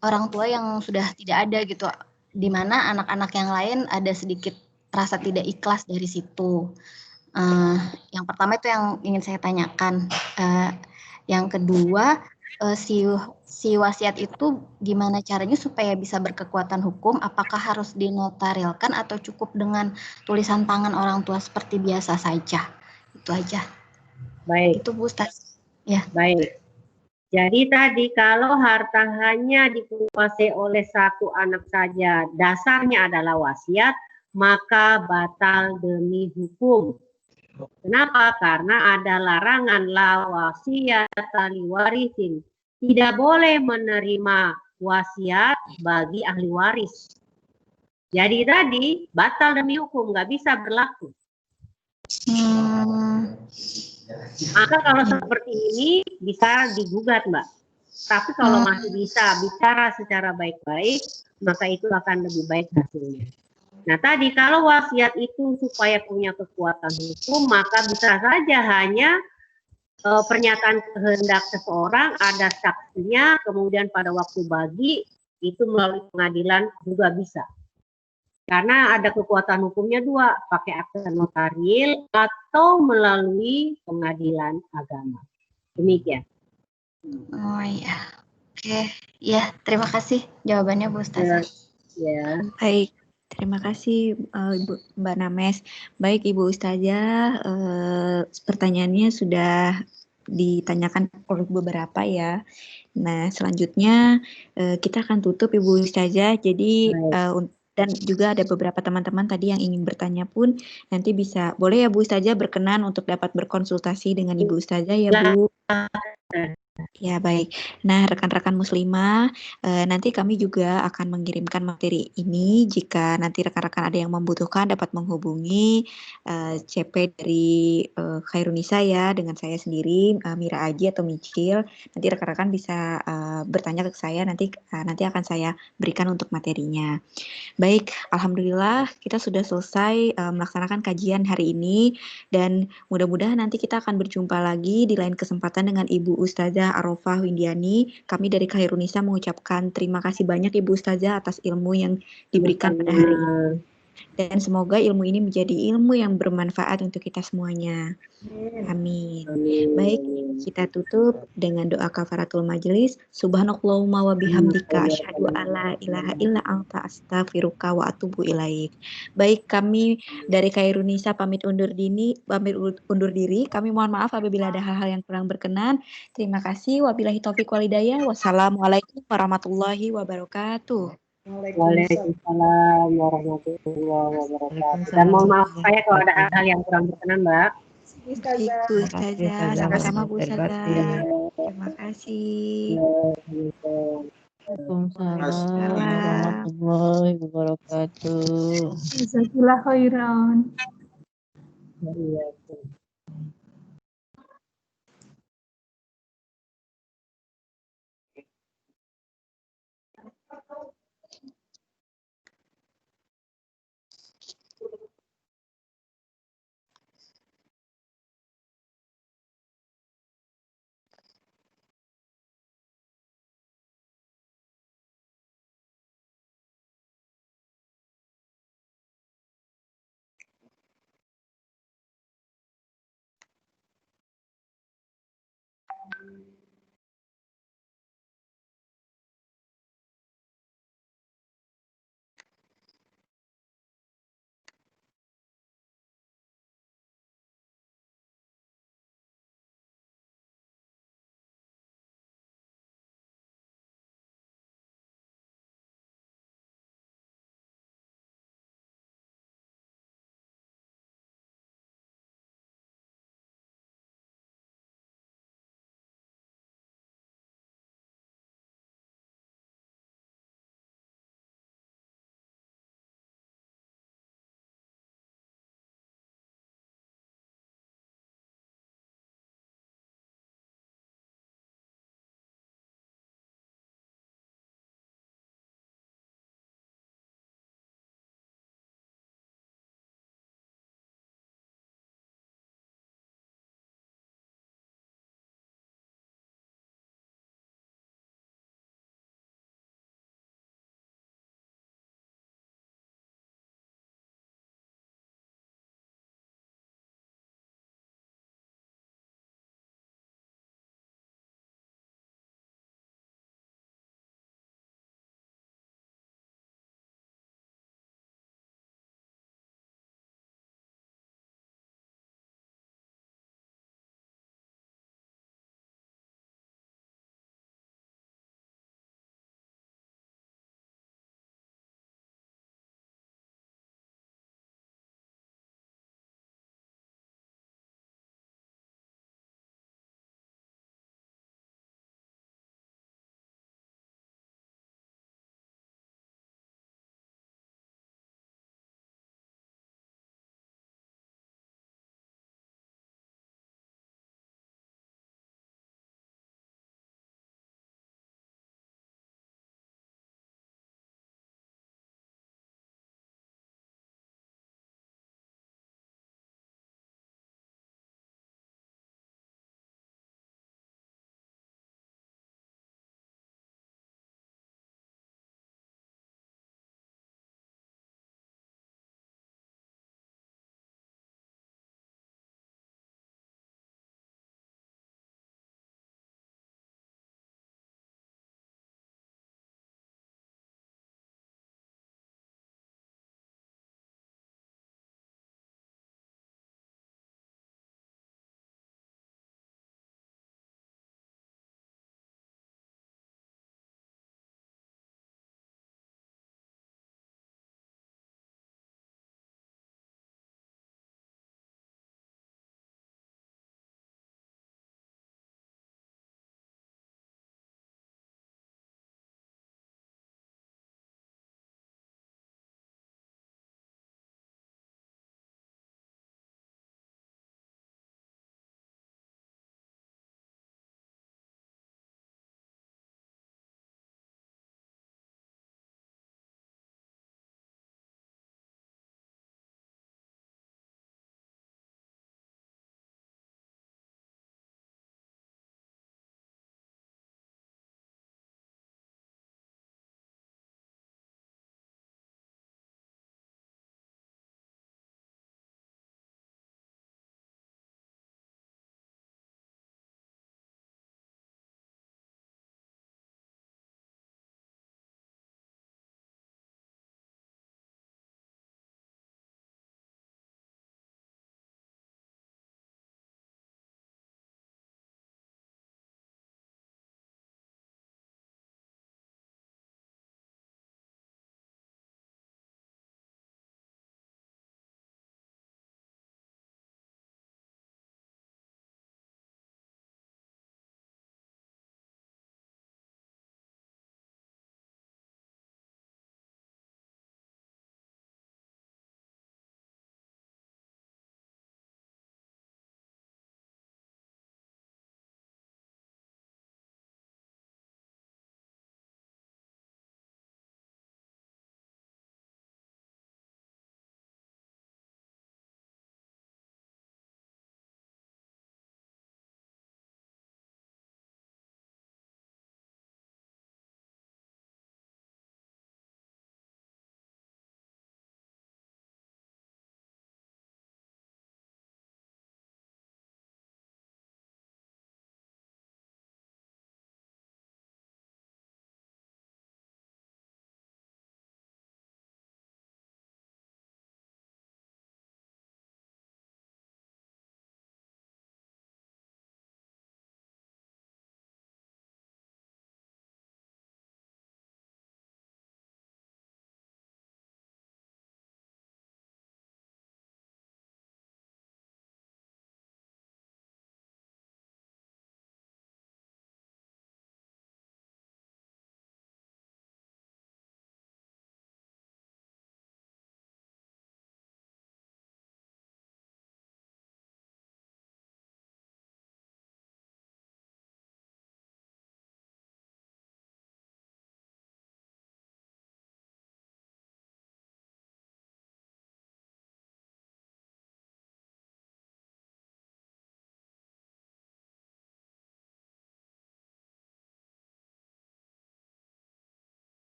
orang tua yang sudah tidak ada gitu, di mana anak-anak yang lain ada sedikit rasa tidak ikhlas dari situ. Yang pertama itu yang ingin saya tanyakan. Yang kedua, si wasiat itu gimana caranya supaya bisa berkekuatan hukum? Apakah harus dinotarilkan atau cukup dengan tulisan tangan orang tua seperti biasa saja? Itu aja. Baik. Itu Bu Ustaz. Ya. Baik. Jadi tadi kalau harta hanya dikuasai oleh satu anak saja, dasarnya adalah wasiat, maka batal demi hukum. Kenapa? Karena ada larangan la wasiyata liwarisin. Tidak boleh menerima wasiat bagi ahli waris. Jadi tadi batal demi hukum, nggak bisa berlaku. Maka kalau seperti ini bisa digugat, Mbak. Tapi kalau masih bisa bicara secara baik-baik, maka itu akan lebih baik hasilnya. Nah tadi kalau wasiat itu supaya punya kekuatan hukum, maka bisa saja hanya pernyataan kehendak seseorang, ada saksinya, kemudian pada waktu bagi, itu melalui pengadilan juga bisa. Karena ada kekuatan hukumnya dua, pakai akte notaril atau melalui pengadilan agama. Demikian. Oh iya, oke. Ya, terima kasih jawabannya Bu Ustazah. Ya. Baik. Terima kasih Mbak Names. Baik Ibu Ustazah, pertanyaannya sudah ditanyakan oleh beberapa ya. Nah selanjutnya kita akan tutup Ibu Ustazah. Jadi dan juga ada beberapa teman-teman tadi yang ingin bertanya pun nanti bisa, boleh ya Bu Ustazah berkenan untuk dapat berkonsultasi dengan Ibu Ustazah ya Bu. Ya baik. Nah rekan-rekan muslimah, nanti kami juga akan mengirimkan materi ini jika nanti rekan-rekan ada yang membutuhkan dapat menghubungi CP dari Khairunisa ya dengan saya sendiri, Mira Aji atau Micil. Nanti rekan-rekan bisa bertanya ke saya, nanti akan saya berikan untuk materinya. Baik, alhamdulillah kita sudah selesai melaksanakan kajian hari ini dan mudah-mudahan nanti kita akan berjumpa lagi di lain kesempatan dengan Ibu Ustazah Arofah Windiani. Kami dari Khairunisa mengucapkan terima kasih banyak Ibu Ustazah atas ilmu yang diberikan pada hari ini. Dan semoga ilmu ini menjadi ilmu yang bermanfaat untuk kita semuanya. Amin. Baik, kita tutup dengan doa kafaratul majelis. Subhanallahumma wa bihamdika asyhadu alla ilaha illa anta astaghfiruka wa atubu ilaik. Baik, kami dari Khairunisa pamit undur diri. Kami mohon maaf apabila ada hal-hal yang kurang berkenan. Terima kasih. Wabillahi taufiq wal hidayah. Wassalamualaikum warahmatullahi wabarakatuh. Waalaikumsalam warahmatullahi wabarakatuh. Dan mohon maaf saya kalau ada hal-hal yang kurang berkenan, Mbak. Baik, Bu Ustazah. Sama-sama Bu Ustazah. Terima kasih. Waalaikumsalam warahmatullahi wabarakatuh. Jazakallah khairan.